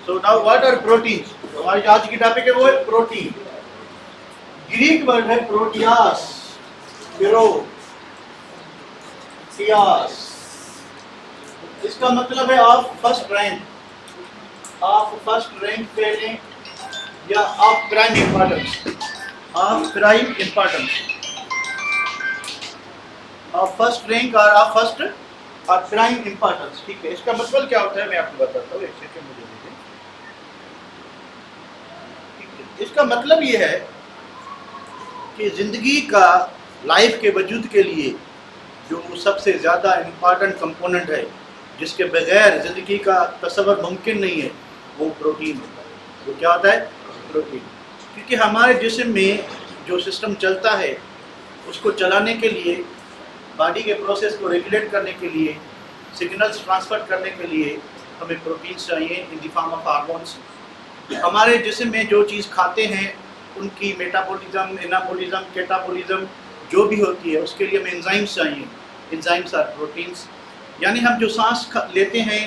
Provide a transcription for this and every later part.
So now what are proteins? तो हमारी आज की टॉपिक है वो है प्रोटीन। ग्रीक वर्ड है प्रोटियास, प्रोटियास। इसका मतलब है of first rank, of first rank पे लें या of prime importance, of prime importance, of first rank और ऑफ फर्स्ट और प्राइम इंपॉर्टेंस। ठीक है, इसका मतलब क्या होता है मैं आपको बताता हूँ, एक सेकंड मुझे दीजिए। इसका मतलब ये है कि जिंदगी का, लाइफ के वजूद के लिए जो सबसे ज़्यादा इम्पॉर्टेंट कंपोनेंट है, जिसके बगैर ज़िंदगी का तस्वर मुमकिन नहीं है, वो प्रोटीन होता है। वो क्या होता है? प्रोटीन। क्योंकि हमारे जिस्म में जो सिस्टम चलता है उसको चलाने के लिए, बॉडी के प्रोसेस को रेगुलेट करने के लिए, सिग्नल्स ट्रांसफ़र करने के लिए हमें प्रोटीन चाहिए in the form of hormones. हमारे जिस्म में जो चीज़ खाते हैं उनकी मेटाबॉलिज्म, एनाबॉलिज्म, कैटाबॉलिज्म जो भी होती है उसके लिए हमें एंजाइम्स चाहिए। Enzymes are proteins. यानी हम जो सांस लेते हैं,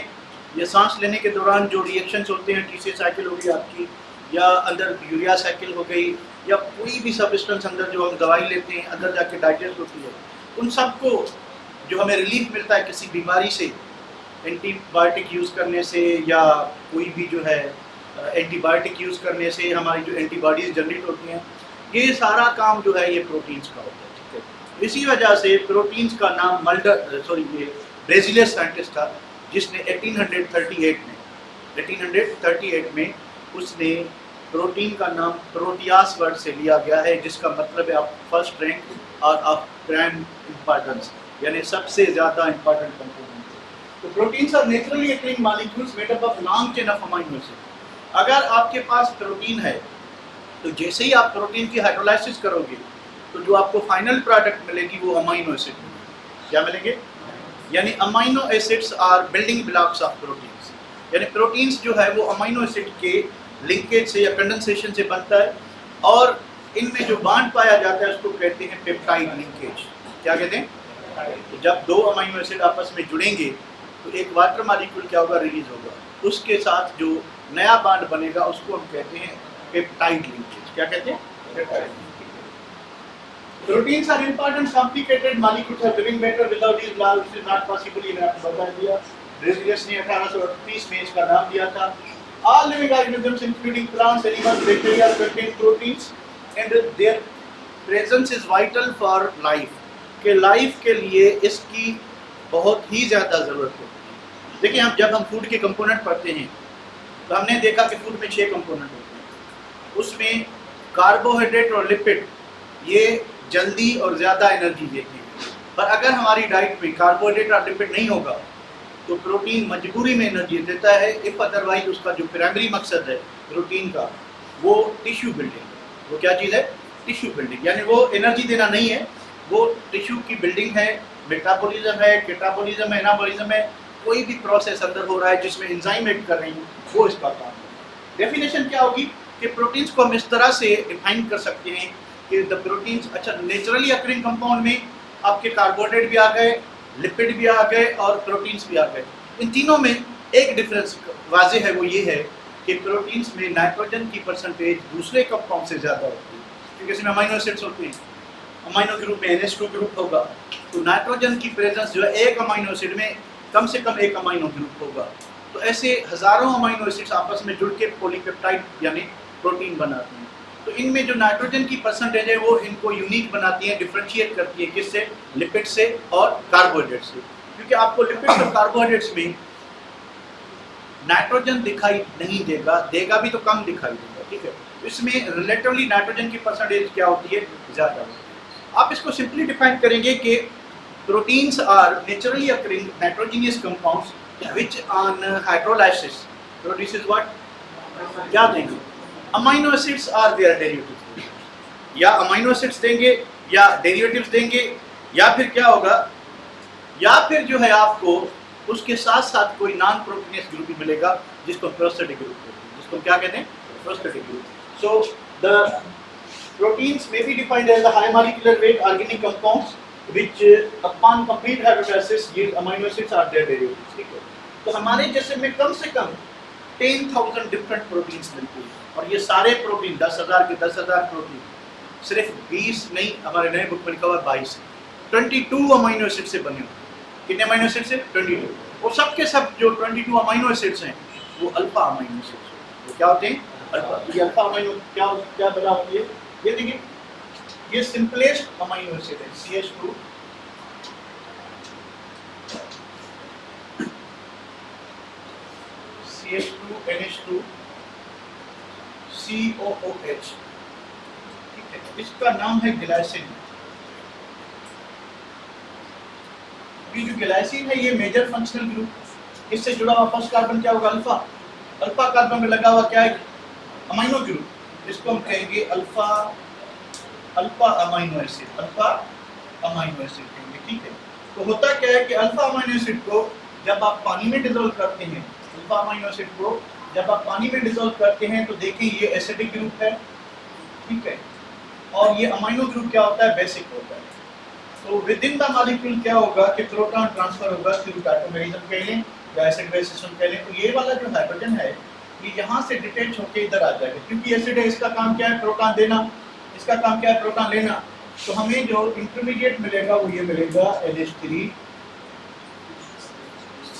ये सांस लेने के दौरान जो रिएक्शंस होते हैं, टी साइकिल हो गई आपकी, या अंदर यूरिया साइकिल हो गई, या कोई भी सब्सटेंस अंदर जो हम दवाई लेते हैं अंदर जाके डाइजेस्ट होती है, उन सबको जो हमें रिलीफ मिलता है किसी बीमारी से, एंटीबायोटिक यूज़ करने से या कोई भी जो है एंटीबायोटिक यूज़ करने से हमारी जो एंटीबॉडीज़ जनरेट होती हैं, ये सारा काम जो है ये प्रोटीन्स का होता है। ठीक है, इसी वजह से प्रोटीन्स का नाम ये ब्राज़ीलियन साइंटिस्ट था जिसने 1838 में उसने प्रोटीन का नाम प्रोटियास वर्ड से लिया गया है, जिसका मतलब है ऑफ फर्स्ट रैंक और ऑफ प्राइम इंपॉर्टेंस, यानी सबसे ज़्यादा इंपॉर्टेंट कंपोनेंट। तो proteins are naturally occurring molecules made up of long chain of amino acid. अगर आपके पास प्रोटीन है तो जैसे ही आप प्रोटीन की हाइड्रोलाइसिस करोगे तो जो आपको फाइनल प्रोडक्ट मिलेगी वो अमीनो एसिड मिलेगी। क्या मिलेंगे? यानी amino acids are building blocks of proteins. यानी प्रोटीन्स जो है वो अमीनो एसिड के लिंकेज से या कंडेंसेशन से बनता है, और इनमें जो बॉन्ड पाया जाता है उसको कहते हैं पेप्टाइड लिंकेज। क्या कहते हैं? तो जब दो अमीनो एसिड आपस में जुड़ेंगे तो एक वाटर मॉलिक्यूल क्या होगा? रिलीज होगा। उसके साथ जो नया बॉन्ड बनेगा उसको हम कहते हैं पेप्टाइड लिंकेज। क्या कहते हैं? Peptide linkage. Proteins are important, complicated molecules of living matter. Without these laws, it is not possible. ये मैंने आपको बता दिया। ब्राज़ीलियस ने 1838 में इसका नाम दिया था। All living organisms, including plants, animals, bacteria, contain proteins, and their presence is vital for life. के लाइफ के लिए इसकी बहुत ही ज़्यादा ज़रूरत होती है। देखिए, जब हम फूड के कंपोनेंट पढ़ते हैं तो हमने देखा कि फूड में 6 कंपोनेंट होते हैं। उसमें कार्बोहाइड्रेट और लिपिड ये जल्दी और ज़्यादा एनर्जी देते हैं, पर अगर हमारी डाइट में कार्बोहाइड्रेट और लिपिड नहीं होगा तो प्रोटीन मजबूरी में एनर्जी देता है। इफ़ अदरवाइज उसका जो प्राइमरी मकसद है प्रोटीन का वो टिश्यू बिल्डिंग है। वो क्या चीज़ है? Tissue building. यानी वो एनर्जी देना नहीं है, वो टिश्यू की बिल्डिंग है, मेटाबॉलिज्म है, कैटाबॉलिज्म है, एनाबॉलिज्म है, कोई भी प्रोसेस अंदर हो रहा है जिसमें एंजाइम ऐड कर रही हैं, वो इसका काम है। डेफिनेशन क्या होगी कि प्रोटीन्स को हम इस तरह से डिफाइन कर सकते हैं कि द प्रोटीन्स, अच्छा, नेचुरली अकरिंग कंपाउंड में आपके कार्बोहाइड्रेट भी आ गए, लिपिड भी आ गए और प्रोटीन्स भी आ गए। इन तीनों में एक डिफरेंस वाज़ेह है, वो ये है कि प्रोटीन्स में नाइट्रोजन की परसेंटेज दूसरे कंपाउंड से ज़्यादा होती है, क्योंकि इसमें अमीनो एसिड्स होते हैं। अमीनो ग्रुप में NH2 ग्रुप होगा, तो नाइट्रोजन की प्रेजेंस जो है एक अमीनो एसिड में कम से कम एक अमीनो ग्रुप होगा। तो ऐसे हज़ारों अमीनो एसिड्स आपस में जुड़ के पॉलीपेप्टाइड यानी प्रोटीन बनाते हैं। तो इनमें जो नाइट्रोजन की परसेंटेज है वो इनको यूनिक बनाती है, डिफरेंशिएट करती है। किससे? लिपिड से और कार्बोहाइड्रेट से। क्योंकि आपको लिपिड्स और कार्बोहाइड्रेट्स में नाइट्रोजन दिखाई नहीं देगा, देगा भी तो कम दिखाई देगा। ठीक है, इसमें रिलेटिवली नाइट्रोजन की परसेंटेज क्या होती है? ज़्यादा होती है। आप इसको सिंपली डिफाइन करेंगे कि proteins are naturally occurring nitrogenous compounds which on hydrolysis produces what? क्या देंगे? Amino acids are their derivatives. या अमीनो एसिड्स देंगे या डेरिवेटिव्स देंगे, या फिर क्या होगा, या फिर जो है आपको उसके साथ साथ कोई नॉन प्रोटीनियस ग्रुप भी मिलेगा जिसको प्रोस्थेटिक ग्रुप कहते हैं। जिसको क्या कहते हैं? Prosthetic group. So the proteins may be defined as the high molecular weight organic compounds which upon complete hydrolysis yield amino acids are their derivatives। ठीक है, तो हमारे जैसे में कम से कम 10,000 डिफरेंट प्रोटीन्स मिलती हैं, और ये सारे प्रोटीन 10,000 के 10,000 प्रोटीन सिर्फ 20 नहीं, हमारे नए बुक में लिखा हुआ 22 22 अमीनो एसिड से बने हुए। कितने अमीनो एसिड से? 22। और सब के सब जो 22 अमीनो एसिड्स हैं वो अल्फा अमीनो एसिड्स हैं। वो क्या होते हैं? अल्फा। ये अल्फा अमीनो क्या बना होती है? ये देखिए, ये सिंपलेस्ट अमीनो एसिड है CH2 NH2 COOH, ठीक है। इसका नाम है ग्लाइसिन। ये जो ग्लाइसिन है ये मेजर फंक्शनल ग्रुप, इससे जुड़ा हुआ फर्स्ट कार्बन क्या होगा? अल्फा। अल्फा कार्बन में लगा हुआ क्या है? अमीनो ग्रुप, इसको हम कहेंगे alpha amino acid, alpha amino acid कहेंगे, ठीक है। तो होता क्या है कि अल्फा अमीनो एसिड को जब आप पानी में डिसॉल्व करते हैं, अल्फा अमीनो एसिड को जब आप पानी में डिसॉल्व करते हैं तो देखें ये एसिडिक ग्रुप है, ठीक है, और ये अमीनो ग्रुप क्या होता है? बेसिक होता है। तो विद इन द मॉलिक्यूल क्या होगा कि प्रोटॉन ट्रांसफर होगा थ्रू डायटोमेरिज्म कह लें या एसिड बेस सिस्टम कह लें। तो ये वाला जो हाइड्रोजन है ये यहाँ से डिटैच होकर इधर आ जाएगा, क्योंकि एसिड है, इसका काम क्या है? प्रोटॉन देना, इसका काम क्या है? प्रोटॉन लेना। तो हमें जो इंटरमीडिएट मिलेगा वो ये मिलेगा NH3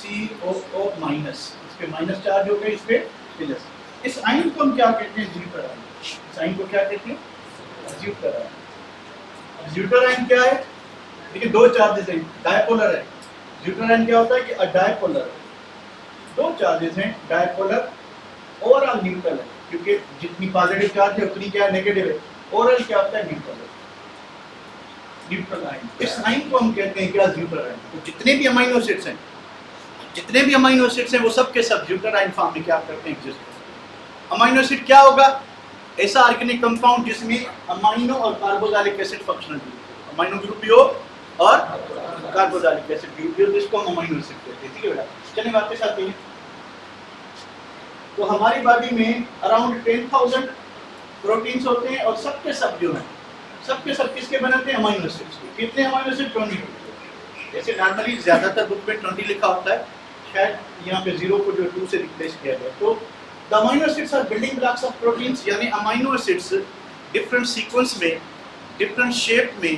COO माइनस, इसके माइनस चार्ज हो गए, इस पे प्लस। इस आयन को हम क्या कहते हैं? Zwitter ion. इस आयन को क्या कहते हैं? Zwitter ion. ज्यूटर आयन क्या है? देखिए दो चार्जेस हैं, डायपोलर है। ज्यूटर आयन क्या होता है कि डायपोलर, दो चार्जेस हैं, डायपोलर। ओवरऑल न्यूट्रल है, क्योंकि जितनी पॉजिटिव चार्ज है उतनी क्या नेगेटिव है। ओवरऑल क्या होता है? न्यूट्रल है, न्यूट्रल आयन। इस आयन को हम कहते हैं क्या? Zwitter ion. तो जितने भी अमीनो एसिड्स हैं, जितने भी अमीनो एसिड्स हैं वो सब के सब ज्यूटर आयन फॉर्म में क्या करते हैं? एग्जिस्ट करते हैं। अमीनो एसिड क्या होगा? ऐसा ऑर्गेनिक कंपाउंड जिसमें अमीनो और carboxylic acid functional group, amino group भी हो और कार्बोक्सिलिक एसिड ग्रुप भी हो, जिसको हम अमीनो एसिड कहते हैं, ठीक है बेटा। चलिए वापस आते हैं। तो हमारी बॉडी में अराउंड 10,000 प्रोटीन्स होते हैं, और सबके सब जो हैं, सबके सब किसके बनते हैं? अमीनो एसिड्स के। कितने अमीनो एसिड? 20। जैसे नॉर्मली ज्यादातर बुक में 20 लिखा होता है, शायद यहाँ पे 0 को जो 2 से रिप्लेस किया गया। तो the amino acids are building blocks of proteins, यानी अमीनो एसिड्स डिफरेंट सीक्वेंस में, डिफरेंट शेप में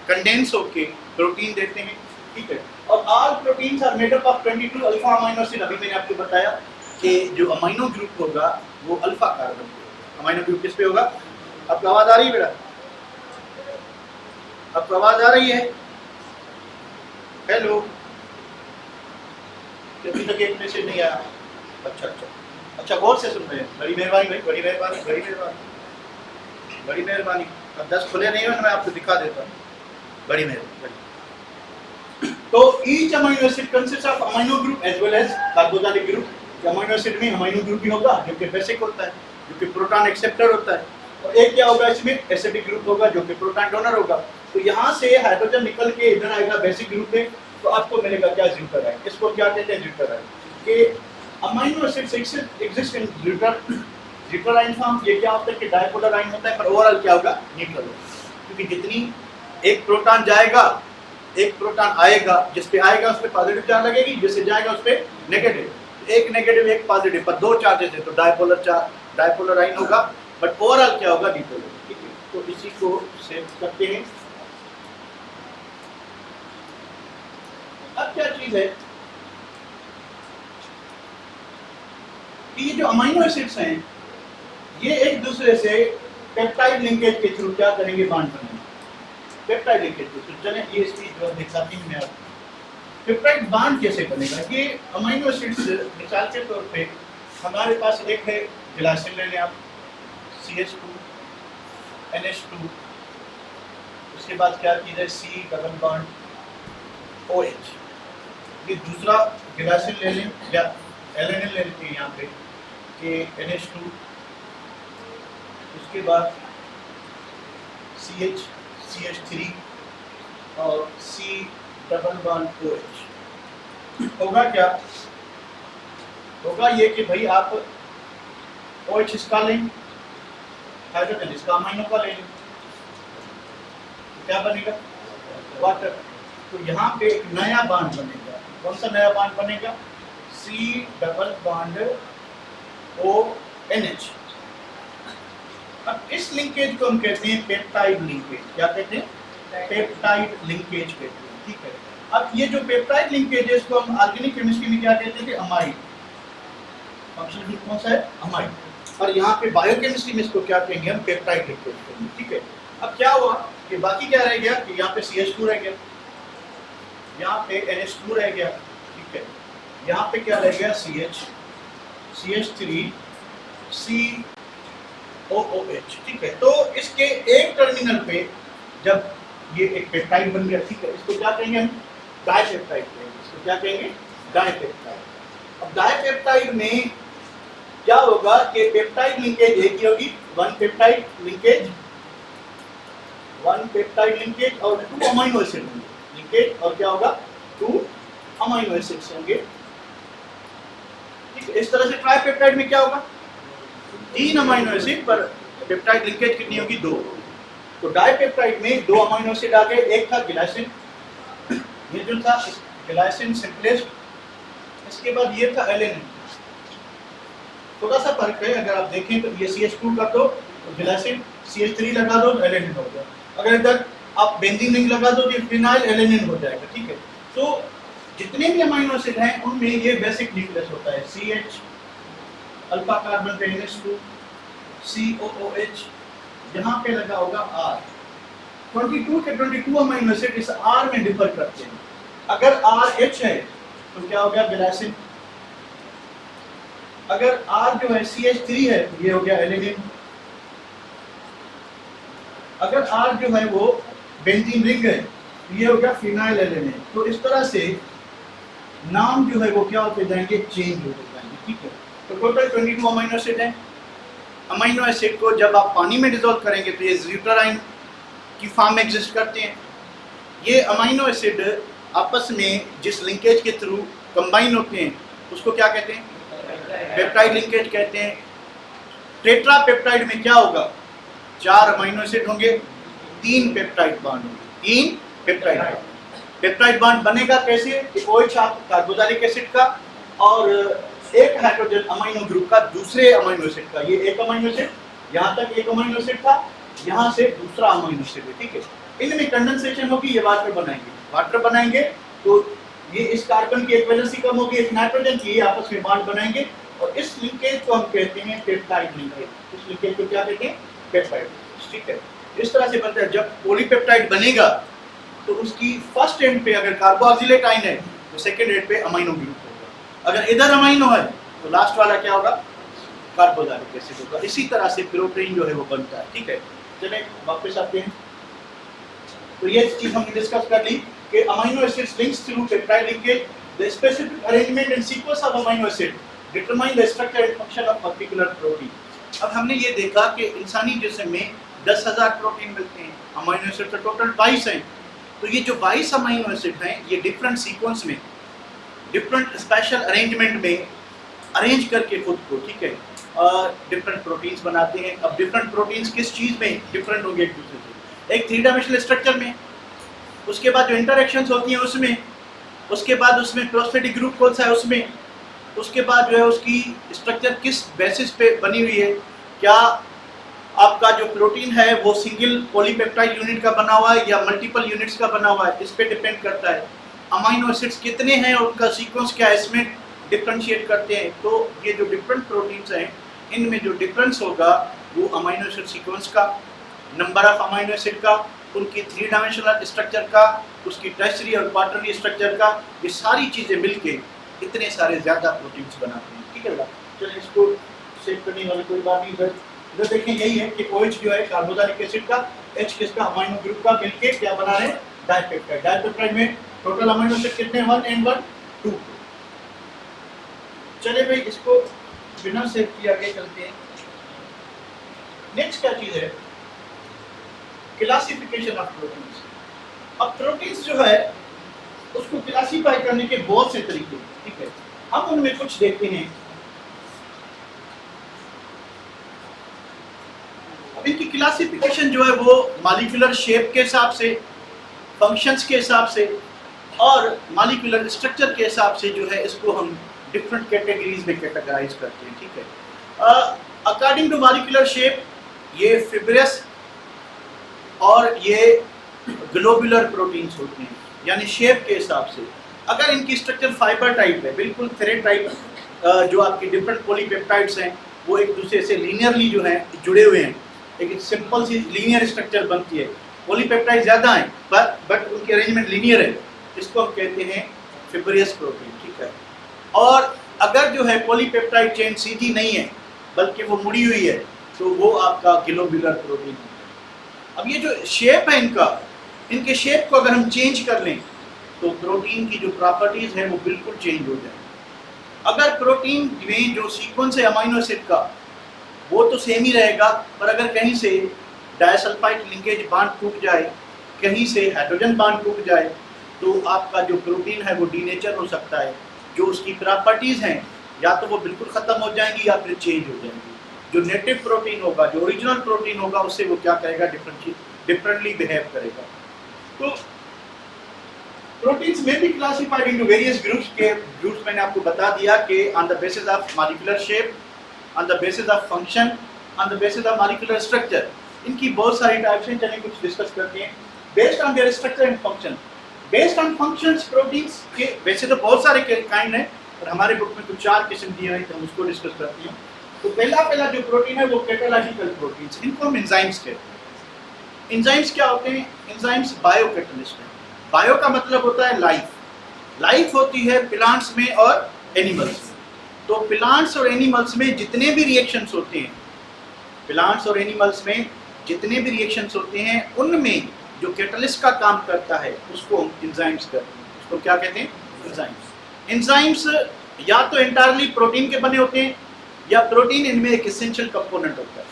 कंडेंस होके प्रोटीन देते हैं, ठीक है। और all proteins are made up of 22 alpha amino acid. अभी मैंने आपको बताया कि जो अमीनो ग्रुप होगा वो अल्फा कार्बन पे होगा। अमीनो ग्रुप किस पे होगा? आपको आवाज आ रही है बेटा? आपको आवाज आ रही है? हेलो, अभी तक एक मैसेज नहीं आया। अच्छा गौर से सुन रहे हैं, बड़ी मेहरबानी भाई, बड़ी मेहरबानी, बड़ी मेहरबानी, बड़ी मेहरबानी। अब 10 खुले नहीं हो, मैं आपको दिखा देता हूँ, बड़ी मेहरबानी। तो each amino acid consist of amino group as well as carboxylic group. Amino acid में अमीनो ग्रुप भी होगा जो कि बेसिक होता है, जो कि प्रोटॉन एक्सेप्टर होता है, और एक क्या होगा इसमें? एसिडिक ग्रुप होगा जो कि प्रोटॉन डोनर होगा। तो यहाँ से हाइड्रोजन निकल के इधर आएगा बेसिक ग्रुप में, तो आपको मिलेगा क्या? Zwitter ion. इसको क्या कहते हैं? Zwitter ion. कि amino acids exist in zwitter ion form. ये क्या होता है कि डायपोलर आयन होता है, पर ओवरऑल क्या होगा? न्यूट्रल होगा, क्योंकि जितनी एक प्रोटॉन जाएगा, एक प्रोटॉन आएगा, जिस पे आएगा उस पे पॉजिटिव चार्ज लगेगी, जिससे जाएगा उस पे नेगेटिव। एक नेगेटिव एक पॉजिटिव, पर दो चार्जेस है तो डायपोलर आयन होगा, बट ओवरऑल क्या होगा? न्यूट्रल। ठीक है, तो इसी को सेव करते हैं। अब क्या चीज है कि ये जो अमीनो एसिड्स हैं ये एक दूसरे से पेप्टाइड लिंकेज के थ्रू क्या करेंगे? बांध बनेंगे। पेप्टाइड लिंकेज के थ्रू। चलें ये इसकी जो दिखाती हूं मैं आपको। पेप्टाइड बांध कैसे बनेगा? ये अमीनो एसिड्स मिसाल के तौर पे हमारे पास एक है ग्लाइसिन, ले लें आप, CH2 NH2, उसके बाद क्या चीज़ है? C double bond OH। ये दूसरा ग्लाइसिन ले लें या एलेनिन ले लेते हैं यहाँ पे कि NH2, उसके बाद CH3 और C डबल बॉन्ड OH। होगा क्या? होगा ये कि भाई आप OH इसका लें, हाइड्रोजन इसका अमीनो का ले लें, क्या बनेगा? वाटर। तो यहाँ पे एक नया बॉन्ड बनेगा। कौन सा नया बॉन्ड बनेगा? C double bond ONH। अब इस लिंकेज को हम कहते हैं पेप्टाइड लिंकेज। क्या कहते हैं? पेप्टाइड लिंकेज कहते हैं, ठीक है। अब ये जो पेप्टाइड लिंकेज है इसको हम ऑर्गेनिक केमिस्ट्री में क्या कहते थे? अमाइड। फंक्शनल ग्रुप कौन सा है? अमाइड। और यहाँ पे बायोकेमिस्ट्री में इसको क्या कहेंगे? हम पेप्टाइड लिंकेज कहेंगे, ठीक है। अब क्या हुआ कि बाकी क्या रह गया कि यहाँ पे CH2 रह गया, यहाँ पे NH2 रह गया, ठीक है। यहाँ पे क्या रह गया? CH3 COOH, ठीक है। तो इसके एक टर्मिनल पे जब ये एक पेप्टाइड बन गया, ठीक है, इसको क्या कहेंगे हम? डाइपेप्टाइड कहेंगे। इसको क्या कहेंगे? डाइपेप्टाइड। अब डाइपेप्टाइड में क्या होगा कि पेप्टाइड लिंकेज एक ही होगी, वन पेप्टाइड लिंकेज और 2 अमीनो एसिड होंगे लिंकेज, और क्या होगा? 2 अमीनो एसिड्स होंगे, ठीक है। इस तरह से ट्राइपेप्टाइड में क्या होगा? 3 अमीनो एसिड पर पेप्टाइड लिंकेज कितनी होगी? 2। तो डाइपेप्टाइड में 2 अमीनो एसिड आ गए, एक था ग्लाइसिन, ये जो था ग्लाइसिन सिंपलेस्ट, इसके बाद ये था एलेनिन। थोड़ा सा फर्क है, अगर आप देखें तो ये CH2 कर दो तो ग्लाइसिन, CH3 लगा दो तो एलेनिन हो गया। अगर इधर आप बेंजीन रिंग लगा दो तो फिनाइल एलेनिन हो जाएगा, ठीक है। तो जितने भी अमीनो एसिड हैं उनमें ये बेसिक न्यूक्लियस होता है, CH अल्फा कार्बन पे NH2 COOH, यहाँ पे लगा होगा R। 22 के 22 अमीनो एसिड इस R में डिफर करते हैं। अगर RH है तो क्या हो गया? ग्लाइसिन। अगर R जो है CH3 है तो ये हो गया एलेनिन। अगर R जो है वो बेंजीन रिंग है तो ये हो गया फिनाइल एलेनिन। तो इस तरह से नाम जो है वो क्या होते जाएंगे? चेंज होते जाएंगे, ठीक है। तो टोटल 22 अमीनो एसिड हैं। अमीनो एसिड को जब आप पानी में डिसॉल्व करेंगे तो ये ज़्यूटराइन की फॉर्म में एग्जिस्ट करते हैं। ये अमीनो एसिड आपस में जिस लिंकेज के थ्रू कंबाइन होते हैं उसको क्या कहते हैं? पेप्टाइड लिंकेज कहते हैं। टेट्रा पेप्टाइड में क्या होगा? 4 अमीनो एसिड होंगे, 3 पेप्टाइड बॉन्ड होंगे, 3 पेप्टाइड बॉन्ड। पेप्टाइड बॉन्ड बनेगा कैसे? कि OH कार्बोक्सिलिक एसिड का और एक हाइड्रोजन अमीनो ग्रुप का दूसरे अमीनो एसिड का। ये एक अमीनो एसिड, यहाँ तक एक अमीनो एसिड था, यहाँ से दूसरा अमीनो एसिड है, ठीक है। इनमें कंडेंसेशन होगी, ये वाटर बनाएंगे तो ये इस कार्बन की एक वैलेंसी कम होगी, एक नाइट्रोजन की, ये आपस में बॉन्ड बनाएंगे और इस लिंकेज को हम कहते हैं पेप्टाइड लिंकेज। इस लिंकेज को क्या कहते हैं? पेप्टाइड, ठीक है। इस तरह से बनता है। जब पॉलीपेप्टाइड बनेगा तो उसकी फर्स्ट एंड पे अगर कार्बोक्सिलेट आयन है तो सेकंड एंड पे अमीनो ग्रुप होगा। अगर इधर अमीनो है तो लास्ट वाला क्या होगा? कार्बोक्सिलिक एसिड होगा। इसी तरह से प्रोटीन जो है वो बनता है, ठीक है। चलिए वापस आते हैं। तो ये चीज हमने डिस्कस कर ली कि amino acids links through peptide linkage, the specific arrangement and sequence of amino acid determine the structure and function of particular protein. अब हमने ये देखा कि इंसानी जिस्म में 10,000 प्रोटीन मिलते हैं, अमीनो एसिड तो टोटल 22 हैं। तो ये जो 22 अमीनो एसिड हैं ये डिफरेंट सीक्वेंस में, डिफरेंट स्पेशल अरेंजमेंट में अरेंज करके खुद को, ठीक है, डिफरेंट प्रोटीन्स बनाते हैं। अब डिफरेंट प्रोटीन्स किस चीज़ में डिफरेंट होंगे एक दूसरे से? एक 3 डायमेंशनल स्ट्रक्चर में, उसके बाद जो इंटरेक्शंस होती हैं उसमें, उसके बाद उसमें प्रोस्पेटिक ग्रुप कौन सा है उसमें, उसके बाद जो है उसकी स्ट्रक्चर किस बेसिस पे बनी हुई है। क्या आपका जो प्रोटीन है वो सिंगल पॉलीपेप्टाइड यूनिट का बना हुआ है या मल्टीपल यूनिट्स का बना हुआ है, इस पे डिपेंड करता है। अमीनो एसिड्स कितने हैं और उनका सीक्वेंस क्या है, इसमें डिफरेंशिएट करते हैं। तो ये जो डिफरेंट प्रोटीन्स हैं इनमें जो डिफरेंस होगा वो अमीनो एसिड सीक्वेंस का, नंबर ऑफ अमीनो एसिड का, उनकी 3 डायमेंशनल स्ट्रक्चर का, उसकी टर्शरी और क्वार्टरली स्ट्रक्चर का, ये सारी चीज़ें मिलके इतने सारे ज़्यादा प्रोटीन्स बनाते हैं, ठीक है। चलिए इसको सेव करने वाली कोई बात नहीं। इधर देखें यही है कि OH जो है कार्बोक्सिलिक एसिड का, H किसका? अमीनो ग्रुप का, मिलके क्या बना रहे हैं? डाइपेप्टाइड। डाइपेप्टाइड में टोटल अमीनो एसिड कितने? 1 and 1 2। चलिए भाई इसको बिना सेव किए आगे चलते हैं। नेक्स्ट क्या चीज है? Classification of proteins. अब प्रोटीन्स जो है उसको क्लासिफाई करने के बहुत से तरीके, ठीक है। हम उनमें कुछ देखते हैं। अब इनकी क्लासिफिकेशन जो है वो मॉलिक्यूलर शेप के हिसाब से, फंक्शंस के हिसाब से और मॉलिक्यूलर स्ट्रक्चर के हिसाब से जो है इसको हम डिफरेंट कैटेगरीज में कैटेगराइज करते हैं, ठीक है। अकॉर्डिंग टू मॉलिक्यूलर शेप ये फिब्रियस और ये ग्लोबुलर प्रोटीन्स होते हैं, यानी शेप के हिसाब से। अगर इनकी स्ट्रक्चर फाइबर टाइप है, बिल्कुल थ्रेड टाइप, जो आपकी डिफरेंट पॉलीपेप्टाइड्स हैं वो एक दूसरे से लीनियरली जो है जुड़े हुए हैं, एक सिंपल सी लीनियर स्ट्रक्चर बनती है। पॉलीपेप्टाइड ज़्यादा हैं बट उनकी अरेंजमेंट लीनियर है, इसको हम कहते हैं फिब्रियस प्रोटीन, ठीक है। और अगर जो है पॉलीपेप्टाइड चेन सीधी नहीं है बल्कि वो मुड़ी हुई है तो वो आपका ग्लोबुलर प्रोटीन है। अब ये जो शेप है इनके शेप को अगर हम चेंज कर लें तो प्रोटीन की जो प्रॉपर्टीज़ है वो बिल्कुल चेंज हो जाए। अगर प्रोटीन में जो सीक्वेंस है अमीनो एसिड का वो तो सेम ही रहेगा, पर अगर कहीं से डाइसल्फाइड लिंकेज बांड टूट जाए, कहीं से हाइड्रोजन बांड टूट जाए, तो आपका जो प्रोटीन है वो डीनेचर हो सकता है। जो उसकी प्रॉपर्टीज़ हैं या तो वो बिल्कुल ख़त्म हो जाएंगी या फिर चेंज हो जाएंगी। जो नेटिव प्रोटीन होगा, जो ओरिजिनल प्रोटीन होगा, उससे वो क्या करेगा, डिफरेंटली बिहेव करेगा। तो प्रोटीन्स में भी क्लासिफाइड इनटू वेरियस ग्रुप्स के ग्रुप्स मैंने आपको बता दिया कि on the basis of molecular shape, on the basis of function, on the basis of molecular structure. इनकी बहुत सारी टाइप्स हैं, चलिए कुछ डिस्कस करते हैं। Based on their structure and function, based on functions proteins के वैसे तो बहुत सारे काइंड हैं, पर हमारे बुक में कुछ 4 किस्म दिए हैं तो हम उसको डिस्कस करते हैं। तो पहला जो प्रोटीन है वो कैटालाइटिकल प्रोटीन्स, इनको हम एंजाइम्स कहते हैं। एंजाइम्स क्या होते हैं? एंजाइम्स बायो कैटलिस्ट हैं। बायो का मतलब होता है लाइफ होती है प्लांट्स में और एनिमल्स में। तो प्लांट्स और एनिमल्स में जितने भी रिएक्शंस होते हैं, प्लांट्स और एनिमल्स में जितने भी रिएक्शंस होते हैं, उनमें जो कैटलिस्ट का काम करता है उसको हम एंजाइम्स कहते हैं। उसको क्या कहते हैं? एंजाइम्स। एंजाइम्स या तो एंटायरली प्रोटीन के बने होते हैं या प्रोटीन इनमें एक एसेंशियल कंपोनेंट होता है।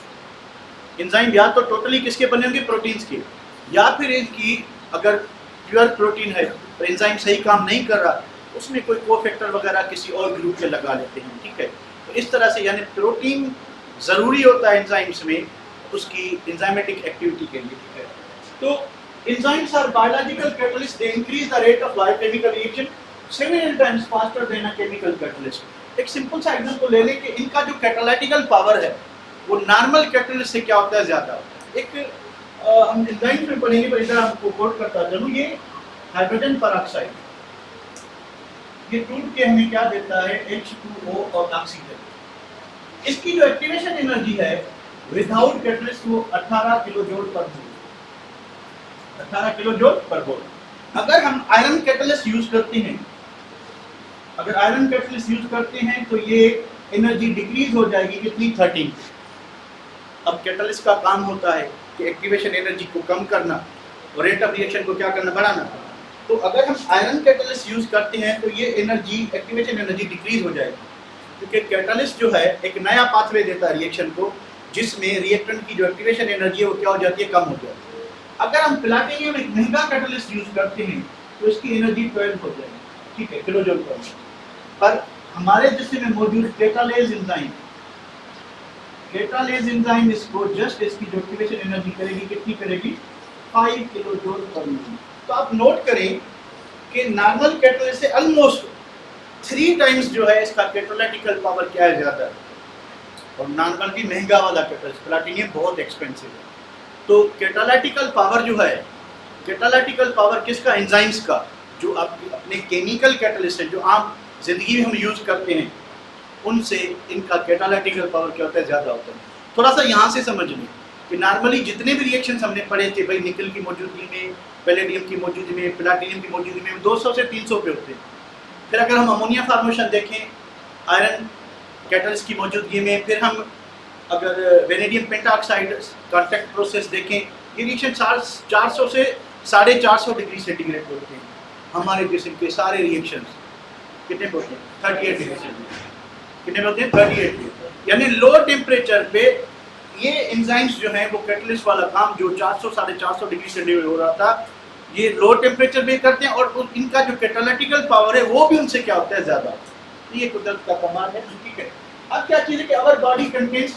एंजाइम या तो टोटली किसके बने होंगे? प्रोटीन्स के, या फिर इनकी अगर प्योर प्रोटीन है तो एंजाइम सही काम नहीं कर रहा, उसमें कोई कोफैक्टर वगैरह किसी और ग्रुप में लगा लेते हैं, ठीक है। तो इस तरह से यानी प्रोटीन ज़रूरी होता है एंजाइम्स में उसकी एंजाइमेटिक एक्टिविटी के लिए, ठीक है। तो enzymes are biological catalyst, they increase the rate of biochemical reaction several times faster than a chemical catalyst. एक सिंपल सा एग्जांपल ले लें कि इनका जो कैटालाइटिकल पावर है वो नॉर्मल कैटलिस्ट से क्या होता है? ज़्यादा होता है। एक हम एंजाइम में पढ़ेंगे, पर इधर आपको कोट करता चलूँ, ये हाइड्रोजन पेरोक्साइड ये टूट के हमें क्या देता है? H2O और ऑक्सीजन। इसकी जो एक्टिवेशन एनर्जी है विदाउट कैटलिस्ट वो 18 किलो जूल पर मोल, 18 किलो जूल पर मोल। अगर हम आयरन कैटलिस्ट यूज करते हैं, अगर आयरन कैटलिस्ट यूज करते हैं तो ये एनर्जी डिक्रीज हो जाएगी कितनी? 13। अब कैटलिस्ट का काम होता है कि एक्टिवेशन एनर्जी को कम करना और रेट ऑफ रिएक्शन को क्या करना? बढ़ाना। तो अगर हम आयरन कैटलिस्ट यूज करते हैं तो ये एनर्जी, एक्टिवेशन एनर्जी डिक्रीज हो जाएगी, क्योंकि कैटलिस्ट जो है एक नया पाथवे देता है रिएक्शन को, जिसमें रिएक्टेंट की जो एक्टिवेशन एनर्जी है वो क्या हो जाती है? कम हो जाती है। अगर हम प्लैटिनम एक महंगा कैटलिस्ट यूज करते हैं तो इसकी एनर्जी 12 हो जाएगी, ठीक है, किलो जूल पर हमारे जिसम में मौजूद कैटालेज एंजाइम इसको जस्ट इसकी जो एक्टिवेशन एनर्जी करेगी, कितनी करेगी? 5 किलो जूल पर मिनट। तो आप नोट करें कि नॉर्मल कैटलिस्ट से ऑलमोस्ट 3 टाइम्स जो है इसका कैटालाइटिकल पावर क्या है? ज़्यादा है। और नॉर्मल भी महंगा वाला कैटलिस्ट, प्लैटिनम बहुत एक्सपेंसिव है। तो कैटालाइटिकल पावर जो है, कैटालाइटिकल पावर किसका? एंजाइम्स का। जो आपके अपने केमिकल कैटलिस्ट है जो आम जिंदगी में हम यूज़ करते हैं, उनसे इनका कैटालाइटिकल पावर क्या होता है? ज़्यादा होता है। थोड़ा सा यहाँ से समझ लें कि नॉर्मली जितने भी रिएक्शंस हमने पढ़े थे भाई, निकल की मौजूदगी में, पैलेडियम की मौजूदगी में, प्लैटिनम की मौजूदगी में 200 से 300 पे होते हैं। फिर अगर हम अमोनिया फार्मेशन देखें आयरन कैटलिस्ट की मौजूदगी में, फिर हम अगर वेनेडियम पेंटाऑक्साइड कॉन्टैक्ट प्रोसेस देखें, ये रिएक्शन 400 से 450 डिग्री सेंटीग्रेड पे होते हैं। हमारे जिस्म के सारे रिएक्शंस कितने पे होते हैं? 38 डिग्री सेंटीग्रेड। कितने होते हैं? 38। यानी लो टेम्परेचर पे ये एंजाइम्स जो हैं वो कैटलिस्ट वाला काम जो 400-450 डिग्री सेंटीग्रेड हो रहा था, ये लो टेम्परेचर पे करते हैं, और इनका जो कैटालाइटिकल पावर है वो भी उनसे क्या होता है? ज़्यादा। तो ये कुदरत का कमाल है, ठीक है। अब क्या चीज़ है कि our body contains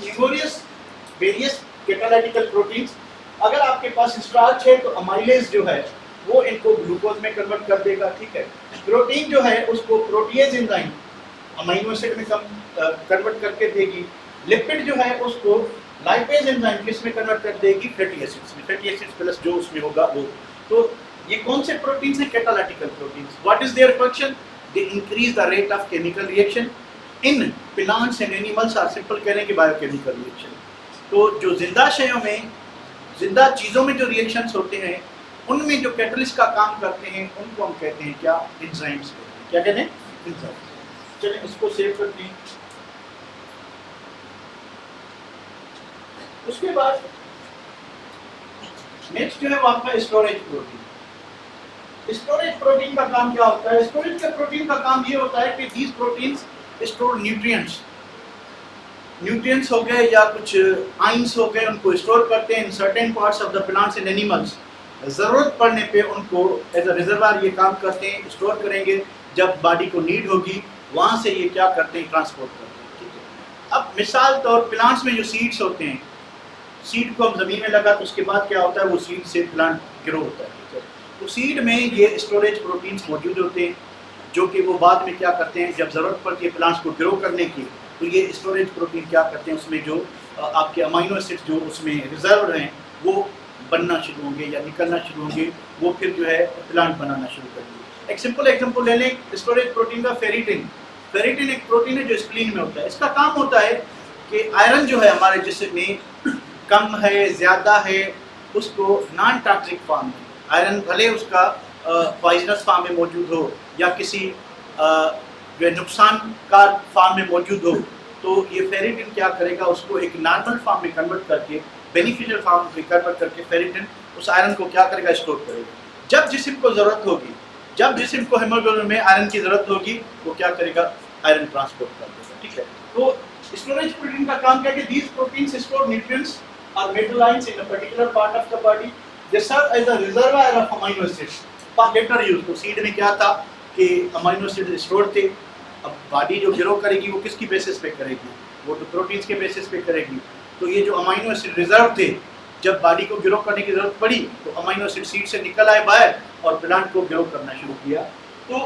various catalytical proteins. अगर आपके पास स्टार्च है तो अमाइलेज जो है वो इनको ग्लूकोज में कन्वर्ट कर देगा, ठीक है। प्रोटीन जो है उसको प्रोटीएज एंजाइम अमीनो एसिड में कन्वर्ट करके देगी। लिपिड जो है उसको लाइपेज एंजाइम किस में कन्वर्ट कर देगी, फैटी एसिड्स में, फैटी एसिड्स प्लस जो उसमें होगा वो। तो ये कौन से प्रोटीन्स हैं, catalytical proteins. What is their function, they increase the rate of chemical reaction in plants and animals are simple कह रहे हैं कि बायोकेमिकल रिएक्शन। तो जो जिंदा शयों में, जिंदा चीज़ों में जो रिएक्शंस होते हैं उनमें जो कैटलिस्ट का काम करते हैं उनको हम कहते हैं क्या, एंजाइम्स कहते हैं। क्या कहते हैं, एंजाइम्स। चलिए इसको सेव करते हैं। उसके बाद नेक्स्ट जो है वो आपका स्टोरेज प्रोटीन। स्टोरेज प्रोटीन का काम क्या होता है, स्टोरेज के प्रोटीन का काम ये होता है कि these proteins store nutrients, nutrients हो गए या कुछ आइंस हो गए, उनको स्टोर करते हैं in certain parts of the plants and animals. ज़रूरत पड़ने पे उनको एज अ रिजर्वायर ये काम करते हैं, स्टोर करेंगे, जब बॉडी को नीड होगी वहाँ से ये क्या करते हैं, ट्रांसपोर्ट करते हैं। ठीक है। अब मिसाल तौर प्लांट्स में जो सीड्स होते हैं, सीड को हम ज़मीन में लगा तो उसके बाद क्या होता है, वो सीड से प्लांट ग्रो होता है। ठीक है। तो सीड में ये स्टोरेज प्रोटीन्स मौजूद होते हैं जो कि वो बाद में क्या करते हैं, जब ज़रूरत पड़ती है प्लांट्स को ग्रो करने की, तो ये स्टोरेज प्रोटीन क्या करते हैं, उसमें जो आपके अमाइनो एसिड्स जो उसमें रिजर्व हैं वो बनना शुरू होंगे या निकलना शुरू होंगे, वो फिर जो है प्लांट बनाना शुरू करेंगे। एक सिंपल एग्जांपल ले लें स्टोरेज प्रोटीन का, फेरिटिन। फेरिटिन एक प्रोटीन है जो स्प्लीन में होता है। इसका काम होता है कि आयरन जो है हमारे जिस्म में कम है, ज़्यादा है, उसको नॉन टॉक्सिक फॉर्म में, आयरन भले उसका पॉइजनस फॉर्म में मौजूद हो या किसी जो नुकसानकार फॉर्म में मौजूद हो, तो ये फेरिटिन क्या करेगा, उसको एक नॉर्मल फॉर्म में कन्वर्ट करके, बेनिफिशियल फॉर्म में कन्वर्ट करके फेरिटिन उस आयरन को क्या करेगा, स्टोर करेगा। जब जिस्म को ज़रूरत होगी, जब जिस्म को हेमोग्लोबिन में आयरन की ज़रूरत होगी, वो क्या करेगा, आयरन ट्रांसपोर्ट कर देगा। ठीक है। तो स्टोरेज प्रोटीन का काम क्या है कि these proteins store nutrients or metal ions in a particular part of the body. They serve as a reservoir of amino acids for later use. तो सीड में क्या था कि अमाइनो एसिड स्टोर थे। अब बॉडी जो ग्रो करेगी वो किसकी बेसिस पे करेगी, वो तो प्रोटीन्स के बेसिस पे करेगी। तो ये जो अमाइनो एसिड रिजर्व थे, जब बॉडी को ग्रो करने की जरूरत पड़ी तो अमाइनो एसिड सीड से निकल आए बाहर और प्लांट को ग्रो करना शुरू किया। तो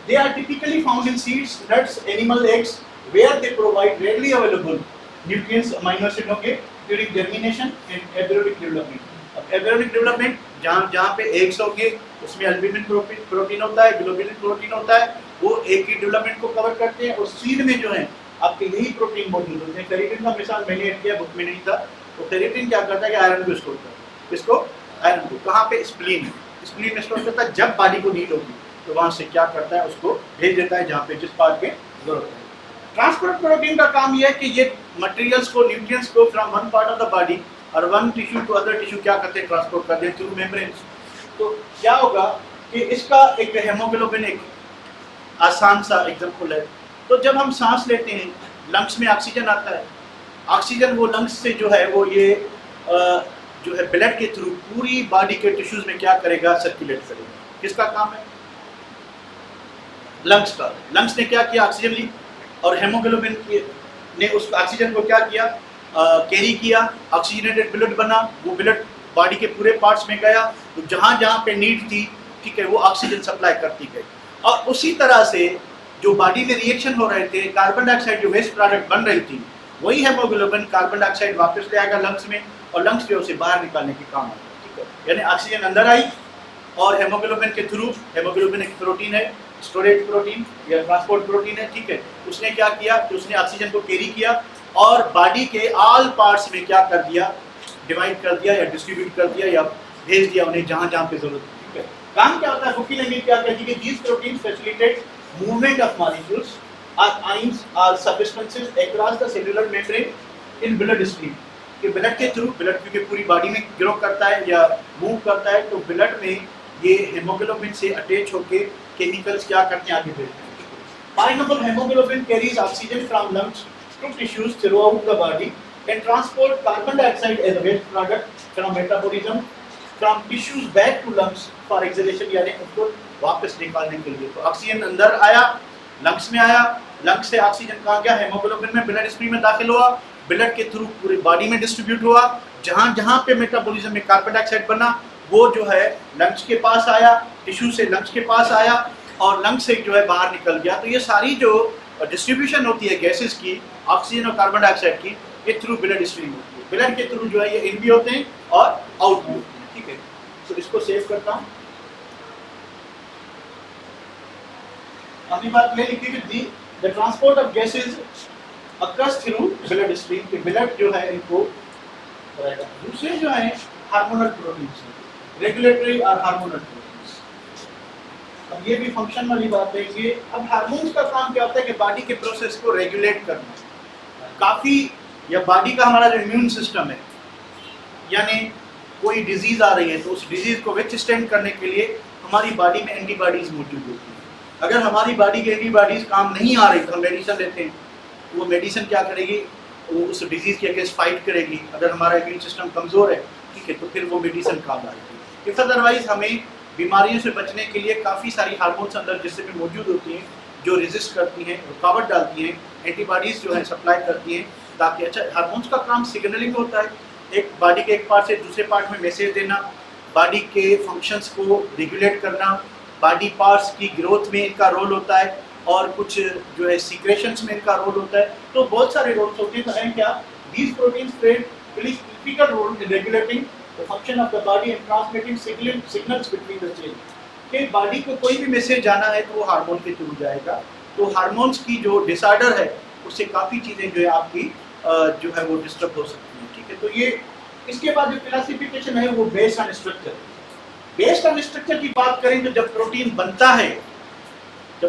they are typically found in seeds, nuts, animal eggs, where they provide readily available nutrients, amino acid होंगे during germination and embryonic development. अब embryonic development जहाँ पे eggs होंगे उसमें अल्बुमिन प्रोटीन होता है, ग्लोबुलिन प्रोटीन होता है, वो एक ही डेवलपमेंट को कवर करते हैं। और सीड में जो है आपके यही प्रोटीन मौजूद होते हैं। फेरिटिन का मिसाल मैंने ऐड किया, बुक में नहीं था। तो फेरिटिन क्या करता है कि आयरन को स्टोर करता है। किसको, आयरन को। कहाँ पे, स्प्लीन, स्प्लीन में स्टोर करता है। जब बॉडी को नीड होगी तो वहाँ से क्या करता है, उसको भेज देता है जहाँ पे जिस पार्ट पे जरूरत है। ट्रांसपोर्ट प्रोटीन का काम यह है कि ये मटेरियल्स को, न्यूट्रिएंट्स को from one part of the body और one tissue to other tissue क्या करते हैं, ट्रांसपोर्ट करते हैं थ्रू मेम्ब्रेन्स। तो क्या होगा कि इसका एक हेमोग्लोबिन एक आसान सा एग्जांपल है। तो जब हम सांस लेते हैं, लंग्स में ऑक्सीजन आता है, ऑक्सीजन वो लंग्स से जो है वो ये जो है ब्लड के थ्रू पूरी बॉडी के टिश्यूज में क्या करेगा, सर्कुलेट करेगा। किसका काम है, लंग्स का। लंग्स ने क्या किया, ऑक्सीजन ली और हेमोग्लोबिन ने उस ऑक्सीजन को क्या किया, कैरी किया, ऑक्सीजनेटेड ब्लड बना, वो ब्लड बॉडी के पूरे पार्ट्स में गया, तो जहाँ जहाँ पे नीड थी, ठीक है, वो ऑक्सीजन सप्लाई करती गई। और उसी तरह से जो बॉडी में रिएक्शन हो रहे थे, कार्बन डाइऑक्साइड जो वेस्ट प्रोडक्ट बन रही थी, वही हेमोग्लोबिन कार्बन डाइऑक्साइड वापस ले आएगा लंग्स में और लंग्स जो उसे बाहर निकालने के काम आएगा। ठीक है, यानी ऑक्सीजन अंदर आई और हेमोग्लोबिन के थ्रू, हेमोग्लोबिन एक प्रोटीन है, स्टोरेज प्रोटीन या ट्रांसपोर्ट प्रोटीन है, ठीक है, उसने क्या किया कि उसने ऑक्सीजन को कैरी किया और बॉडी के ऑल पार्ट्स में क्या कर दिया, डिवाइड कर दिया या डिस्ट्रीब्यूट कर दिया या भेज दिया उन्हें जहाँ जहाँ पे जरूरत है। ठीक है, काम क्या होता है, बुकी लैंग्वेज क्या कहती है कि these proteins facilitate movement of molecules और आयंस और substances across the cellular membrane in blood stream. कि ब्लड के थ्रू, ब्लड क्योंकि पूरी बॉडी में ग्रो करता है या मूव करता है, तो ब्लड में ये हेमोग्लोबिन से अटैच होके केमिकल्स क्या करते हैं, आगे भेजते हैं। For example, haemoglobin carries oxygen from lungs to tissues throughout the body and transport carbon dioxide as a waste product from metabolism from tissues back to lungs for exhalation, यानी उसको वापस निकालने के लिए। तो ऑक्सीजन अंदर आया, लंग्स में आया, लंग्स से ऑक्सीजन कहाँ गया, हेमोग्लोबिन में ब्लड स्ट्रीम में दाखिल हुआ, ब्लड के थ्रू पूरी बॉडी में डिस्ट्रीब्यूट हुआ, जहाँ जहाँ पे मेटाबॉलिज्म में कार्बन डाइऑक्साइड बना वो जो है लंग्स के पास आया, टिश्यू से लंग्स के पास आया और लंग्स से जो है बाहर निकल गया। तो ये सारी जो और डिस्ट्रीब्यूशन होती है गैसेस की, ऑक्सीजन और कार्बन डाइऑक्साइड की, ये थ्रू ब्लड स्ट्रीम होती है। ब्लड के थ्रू जो है ये इन भी होते हैं और आउट भी होते हैं, ठीक है। तो इसको सेव करता हूँ। अपनी बात ले लिखी कि the transport of gases across through blood stream, के ब्लड जो है इनको करेगा। दूसरे जो है हार्मोनल प्रोटीन्स, रेगुलेटरी और हार्मोनल प्रोटीन्स। अब ये भी फंक्शन वाली बात है। ये अब हार्मोन्स का काम क्या होता है कि बॉडी के प्रोसेस को रेगुलेट करना। काफ़ी या बॉडी का हमारा जो इम्यून सिस्टम है, यानी कोई डिजीज आ रही है तो उस डिजीज को विथस्टैंड करने के लिए हमारी बॉडी में एंटीबॉडीज मौजूद होती है। अगर हमारी बॉडी की एंटीबॉडीज काम नहीं आ रही तो हम मेडिसिन लेते हैं, तो वो मेडिसिन क्या करेगी, वो उस डिजीज के अगेंस्ट फाइट करेगी। अगर हमारा इम्यून सिस्टम कमज़ोर है, ठीक है, तो फिर वो मेडिसिन काम आएगी। इफ अदरवाइज हमें बीमारियों से बचने के लिए काफ़ी सारी हार्मोन्स अंदर जिससे भी मौजूद होती हैं जो रेजिस्ट करती हैं, रुकावट डालती हैं, एंटीबॉडीज जो है सप्लाई करती हैं, ताकि अच्छा हार्मोन्स का काम सिग्नलिंग होता है, एक बॉडी के एक पार्ट से दूसरे पार्ट में मैसेज देना, बॉडी के फंक्शंस को रेगुलेट करना, बॉडी पार्ट्स की ग्रोथ में इनका रोल होता है और कुछ जो है सीक्रेशंस में इनका रोल होता है। तो बहुत सारे रोल्स होते हैं। तो हैं क्या, these proteins play critical role in regulating the function of the body and transmitting signals between the cell. कि बॉडी को कोई भी मैसेज जाना है तो वो हार्मोन के थ्रू जाएगा। तो हार्मोन्स की जो डिसऑर्डर है उससे काफ़ी चीज़ें जो है आपकी जो है वो डिस्टर्ब हो सकती हैं, ठीक है। तो ये इसके बाद जो क्लासिफिकेशन है वो based on structure. Based on structure की बात करें तो जब प्रोटीन बनता है तो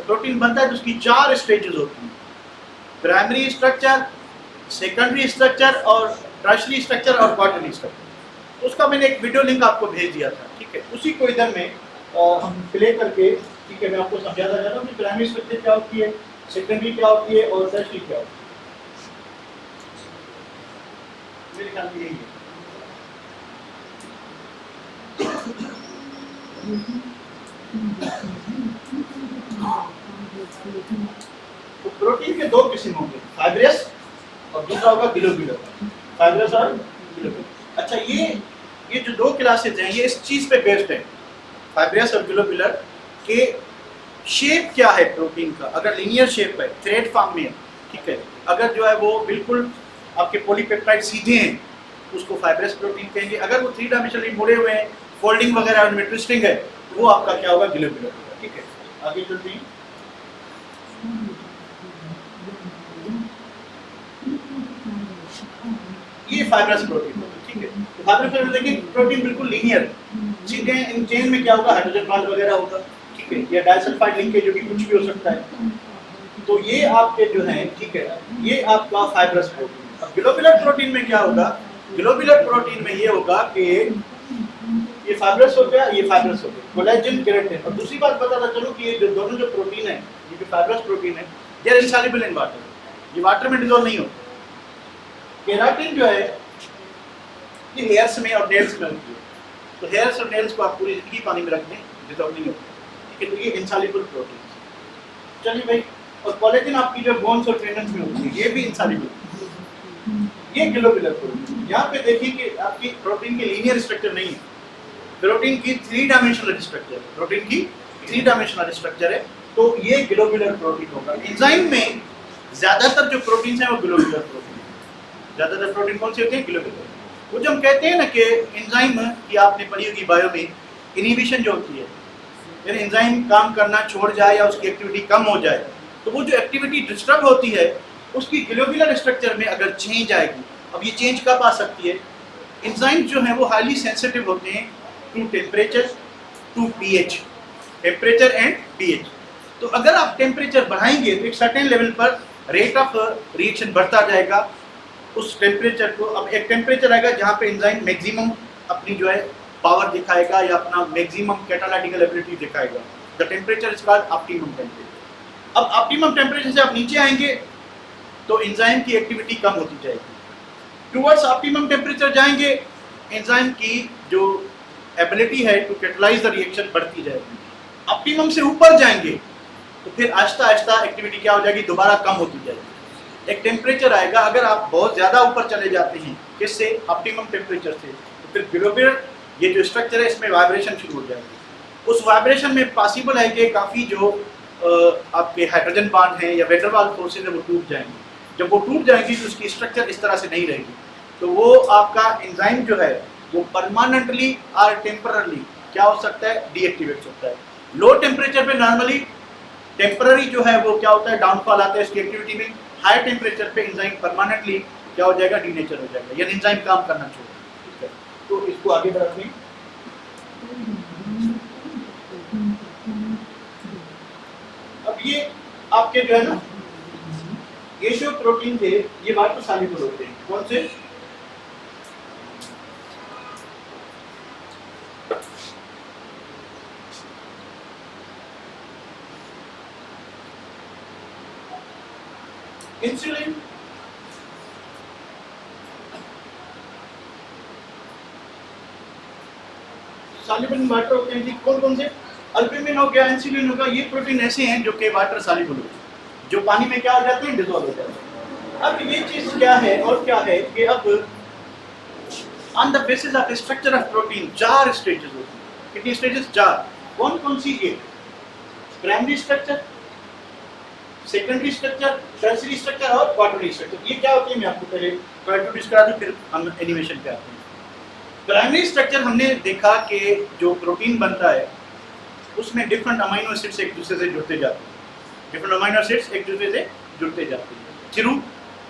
उसकी 4 स्टेजेस होती हैं, प्राइमरी स्ट्रक्चर, सेकेंडरी स्ट्रक्चर और टर्शियरी स्ट्रक्चर और क्वार्टरली स्ट्रक्चर। तो उसका मैंने एक वीडियो लिंक आपको भेज दिया था, ठीक है। उसी को इधर में हम प्ले करके, ठीक है, मैं आपको समझाता जा रहा हूँ कि प्राइमरी स्ट्रक्चर क्या होती है, सेकेंडरी क्या होती है और टर्शियरी क्या होती है। मेरे ख्याल में यही है। तो प्रोटीन के 2 किस्म होंगे, फाइब्रस और दूसरा होगा ग्लोब्यूलर। फाइब्रस और ग्लोब्यूलर। अच्छा, ये जो 2 क्लासेज हैं ये इस चीज पे बेस्ड है, फाइब्रस और ग्लोब्यूलर के शेप क्या है प्रोटीन का। अगर लीनियर शेप है, थ्रेड फॉर्म में है, ठीक है, अगर जो है वो बिल्कुल आपके पॉलीपेप्टाइड सीधे हैं उसको फाइब्रस प्रोटीन कहेंगे। अगर वो 3 डायमेंशनली मुड़े हुए हैं, फोल्डिंग वगैरह उनमें ट्विस्टिंग है, वो आपका क्या होगा, ग्लोब्यूलर होगा, ठीक है। आगे चलते हैं। ये फाइब्रस प्रोटीन होगा, ठीक है। तो फाइब्रस प्रोटीन देखिए, प्रोटीन बिल्कुल लीनियर सीधे, इन चेन में क्या होगा, हाइड्रोजन बॉन्ड वगैरह होगा, ठीक है, या डाइसल्फाइड लिंकेज जो कि कुछ भी हो सकता है। तो ये आपके जो है, ठीक है, ये आपका फाइब्रस प्रोटीन। अब ग्लोब्यूलर प्रोटीन में क्या होगा, ग्लोब्यूलर प्रोटीन में ये होगा कि ये फाइब्रस हो गया, ये फाइब्रस हो गया, कोलेजन, केराटिन। और दूसरी बात बताता चलो कि ये जो दोनों जो प्रोटीन है, ये जो फाइब्रस प्रोटीन है, they are insoluble in water, ये वाटर में डिसॉल्व नहीं होते। केराटिन जो है ये हेयर्स में और नेल्स में होती है, तो हेयर्स और नेल्स को आप पूरी जिंदगी पानी में रख दें, डिसॉल्व नहीं होते, ठीक है। तो ये इनसॉल्युबल प्रोटीन। चलिए भाई, और कोलेजन आपकी जो बोन्स और टेंडन्स में होती है, ये भी इनसॉल्युबल। ये ग्लोब्यूलर प्रोटीन। यहाँ पे देखिए कि आपकी प्रोटीन की लीनियर स्ट्रक्चर नहीं है, प्रोटीन की 3 डायमेंशनल स्ट्रक्चर है, प्रोटीन की 3 डायमेंशनल स्ट्रक्चर है। तो ये ग्लोब्यूलर प्रोटीन होगा। एंजाइम में ज्यादातर जो प्रोटीन्स हैं वो ग्लोब्यूलर प्रोटीन है। ज्यादातर प्रोटीन कौन से होते हैं, ग्लोब्यूलर। वो जो हम कहते हैं ना कि एंजाइम की आपने पढ़ी होगी बायो में, इनहिबिशन जो होती है, यानी एंजाइम काम करना छोड़ जाए या उसकी एक्टिविटी कम हो जाए, तो वो जो एक्टिविटी डिस्टर्ब होती है उसकी ग्लोब्यूलर स्ट्रक्चर में अगर चेंज आएगी। अब ये चेंज कब आ सकती है, एंजाइम जो है वो हाईली सेंसिटिव होते हैं to temperature, to pH, temperature and pH. तो अगर आप टेम्परेचर बढ़ाएंगे तो एक सर्टेन लेवल पर रेट ऑफ रिएक्शन बढ़ता जाएगा। उस टेम्परेचर को, अब एक टेम्परेचर आएगा जहाँ पे एंजाइम मैक्सिमम अपनी जो है पावर दिखाएगा या अपना मैक्सिमम कैटालाइटिकल एबिलिटी दिखाएगा। The temperature is called optimum temperature. अब ऑप्टिमम टेम्परेचर से आप नीचे आएंगे तो एंजाइम की एक्टिविटी कम होती जाएगी। टुवर्ड्स ऑप्टिमम टेम्परेचर जाएंगे, एंजाइम की जो एबिलिटी है टू कैटलाइज द रिएक्शन बढ़ती जाएगी। ऑप्टिमम से ऊपर जाएंगे तो फिर आहिस्ता आहिस्ता एक्टिविटी क्या हो जाएगी, दोबारा कम होती जाएगी। एक टेम्परेचर आएगा, अगर आप बहुत ज़्यादा ऊपर चले जाते हैं किससे, ऑप्टिमम टेम्परेचर से, तो फिर ग्लोब्यूलर ये जो स्ट्रक्चर है इसमें वाइब्रेशन शुरू हो जाएगी। उस वाइब्रेशन में पॉसिबल है कि काफ़ी जो आपके हाइड्रोजन बॉन्ड हैं या वेन डर वाल्स फोर्सेज है वो टूट जाएंगे। जब वो टूट जाएंगी तो उसकी स्ट्रक्चर इस तरह से नहीं रहेगी, तो वो आपका एंजाइम जो है वो परमानेंटली और टेम्पररी क्या हो सकता है, डीएक्टिवेट होता है। लो टेम्परेचर पे नॉर्मली टेम्पररी जो है वो क्या होता है, डाउनफॉल आता है इसकी एक्टिविटी में। हाई टेम्परेचर पे एंजाइम परमानेंटली क्या हो जाएगा, डीनेचर हो जाएगा, यानी एंजाइम काम करना छोड़ देगा। ठीक है, तो इसको आगे बढ़ाते हैं। अब ये आपके जो है ना, ये जो प्रोटीन थे ये वाटर सॉल्युबल होते हैं। कौन से? इंसुलिन, सॉल्युबल इन वाटर होते हैं। कौन कौन से? अल्बुमिन हो गया, इंसुलिन होगा, ये प्रोटीन ऐसे हैं जो कि वाटर सॉल्युबल होते हैं, जो पानी में क्या हो जाते हैं, डिसॉल्व हो जाते हैं। अब ये चीज क्या है और क्या है कि अब on the basis of structure of protein 4 stages होती हैं। कितनी स्टेजेस? 4। कौन कौन सी? एक primary structure, secondary structure, tertiary structure और क्वाटरनरी स्ट्रक्चर। ये क्या होती है मैं आपको पहले इंट्रोड्यूस करा दूं, फिर हम एनिमेशन पे आते हैं। प्राइमरी स्ट्रक्चर हमने देखा कि जो प्रोटीन बनता है उसमें डिफरेंट अमीनो एसिड्स एक दूसरे से जुड़ते जाते हैं, डिफरेंट अमीनो एसिड्स एक दूसरे से जुड़ते जाते हैं थ्रू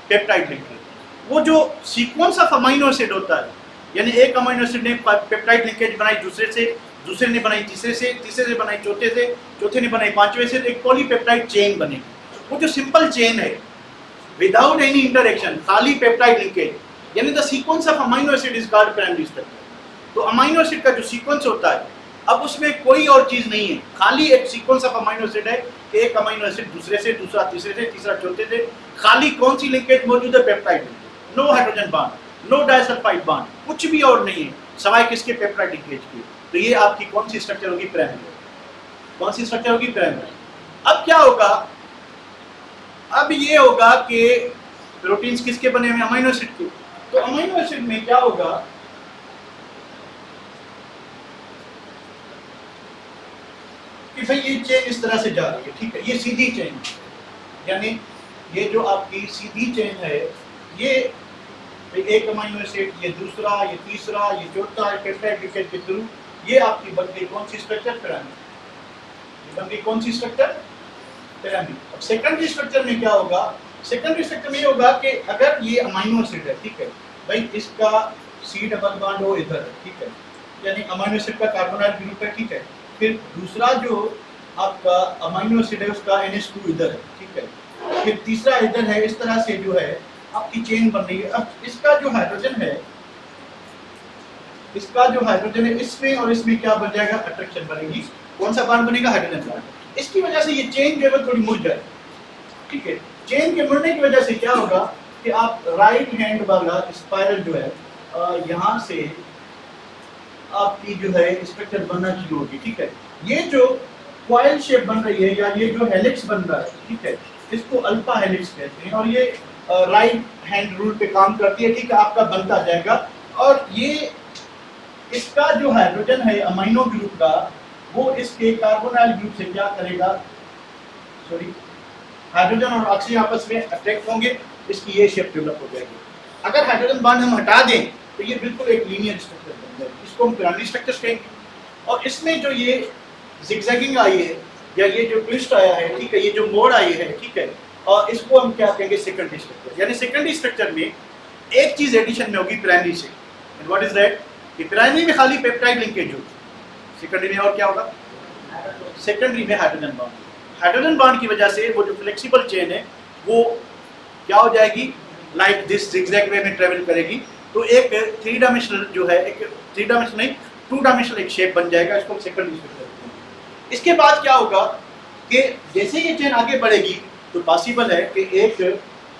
पेप्टाइड लिंकेज। वो जो सीक्वेंस ऑफ अमीनो एसिड होता है, यानी एक अमीनो एसिड ने पेप्टाइड लिंकेज बनाई दूसरे से, दूसरे ने बनाई तीसरे से, तीसरे से बनाई चौथे से, चौथे ने बनाई पांचवें से, एक पॉलीपेप्टाइड चेन बनेगी। वो जो सिंपल चेन है विदाउट एनी इंटरेक्शन, खाली पेप्टाइड लिंकेज, यानी the sequence of amino acid is called primary structure. तो अमीनो एसिड का जो सीक्वेंस होता है, अब उसमें कोई और चीज नहीं है, खाली एक सीक्वेंस ऑफ अमीनो एसिड है कि एक अमीनो एसिड दूसरे से, दूसरा तीसरे से, तीसरा चौथे से, खाली कौन सी लिंकेज मौजूद है, peptide linkage. No hydrogen bond, no disulphide bond, कुछ भी और नहीं है सवाए किसके, पेप्टाइड लिंकेज की। तो ये आपकी कौन सी स्ट्रक्चर होगी, प्राइमरी। कौन सी स्ट्रक्चर होगी, प्राइमरी। अब क्या होगा, अब ये होगा कि प्रोटीन्स किसके बने हुए, अमीनो एसिड के। तो अमीनो एसिड में क्या होगा कि भाई ये चेन इस तरह से जा रही है, ठीक है, ये सीधी चेन, यानी ये जो आपकी सीधी चेन है, ये एक अमीनो एसिड, ये दूसरा, ये तीसरा, ये चौथा, पेप्टाइड लिंकेज के थ्रू ये आपकी बन गई कौन सी स्ट्रक्चर, पिरामिड। ये बन गई कौन सी स्ट्रक्चर, पिरामिड। अब सेकेंडरी स्ट्रक्चर में क्या होगा, सेकेंडरी स्ट्रक्चर में ये होगा कि अगर ये अमीनो एसिड है, ठीक है भाई, इसका C डबल बॉन्ड हो इधर, ठीक है, यानी अमीनो एसिड का कार्बोनाइल ग्रुप है, ठीक है, फिर दूसरा जो आपका अमीनो एसिड है उसका NH2 इधर है, ठीक है, फिर तीसरा इधर है, इस तरह से जो है आपकी चेन बन रही है। अब इसका जो हाइड्रोजन है, इसका जो हाइड्रोजन है, इसमें और इसमें क्या बन जाएगा, अट्रैक्शन बनेगी। कौन सा बॉन्ड बनेगा, हाइड्रोजन बॉन्ड। इसकी वजह से ये चेन जो है थोड़ी मुड़ जाएगी, ठीक है। चेन के मुड़ने की वजह से क्या होगा कि आप राइट हैंड वाला स्पाइरल जो है यहाँ से आपकी जो है स्ट्रक्चर बनना शुरू होगी, ठीक है। ये जो कॉइल शेप बन रही है या ये जो हेलिक्स बन रहा है, ठीक है, इसको अल्फा हेलिक्स कहते हैं और ये राइट हैंड रूल पे काम करती है, ठीक है, आपका बनता जाएगा। और ये इसका जो हाइड्रोजन है अमीनो ग्रुप का, वो इसके कार्बोनाइल ग्रुप से क्या करेगा, सॉरी, हाइड्रोजन और ऑक्सीजन आपस में अट्रैक्ट होंगे, इसकी ये शेप डेवलप हो जाएगी। अगर हाइड्रोजन बॉन्ड हम हटा दें तो ये बिल्कुल एक लीनियर स्ट्रक्चर बन जाएगी, इसको हम पिरामिड स्ट्रक्चर कहेंगे। और इसमें जो ये जिगजैगिंग आई है या ये जो ट्विस्ट आया है, ठीक है, ये जो मोड़ आई है, ठीक है, और इसको हम क्या कहेंगे, सेकेंडरी स्ट्रक्चर। यानी सेकेंडरी स्ट्रक्चर में एक चीज एडिशन में होगी प्राइमरी से, एंड व्हाट इज दैट, कि प्राइमरी में खाली पेप्टाइड लिंकेज होगी, सेकेंडरी में और क्या होगा, सेकेंडरी में हाइड्रोजन बॉन्ड। हाइड्रोजन बॉन्ड की वजह से वो जो फ्लेक्सिबल चेन है वो क्या हो जाएगी, लाइक दिस जिगजैग वे में ट्रेवल करेगी। तो एक 3 डायमेंशनल जो है, एक 3 डायमेंशनल नहीं 2 डायमेंशनल एक शेप बन जाएगा, इसको सेकेंडरी स्ट्रक्चर कहते हैं। इसके बाद क्या होगा कि जैसे ये चेन आगे बढ़ेगी तो पॉसिबल है कि एक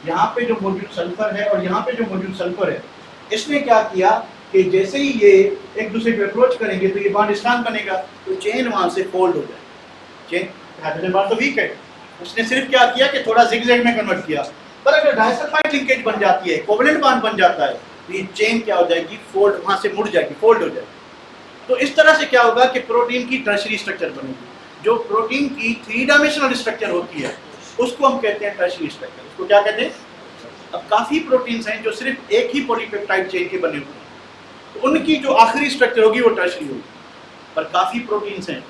यहाँ पे जो मौजूद सल्फर है और यहाँ पे जो मौजूद सल्फर है, इसने क्या किया कि जैसे ही ये एक दूसरे को अप्रोच करेंगे तो ये बॉन्ड स्ट्रांग बनेगा, तो चेन वहाँ से फोल्ड हो जाए। चेन हाइड्रोजन बॉन्ड तो वीक है, उसने सिर्फ क्या किया कि थोड़ा जिगजैग में कन्वर्ट किया। पर अगर डाइसल्फाइड लिंकेज बन जाती है, कोवलेंट बॉन्ड बन जाता है, तो ये चेन क्या हो जाएगी, फोल्ड, वहाँ से मुड़ जाएगी, फोल्ड हो जाएगी। तो इस तरह से क्या होगा कि प्रोटीन की टर्शियरी स्ट्रक्चर बनेगी, जो प्रोटीन की 3 डायमेंशनल स्ट्रक्चर होती है उसको हम कहते हैं टर्शियरी स्ट्रक्चर। उसको क्या कहते हैं? अब काफी प्रोटीन्स हैं जो सिर्फ एक ही पॉलीपेप्टाइड चेन के बने हुए हैं, तो उनकी जो आखिरी स्ट्रक्चर होगी वो टर्शियरी होगी। पर काफी प्रोटीन्स हैं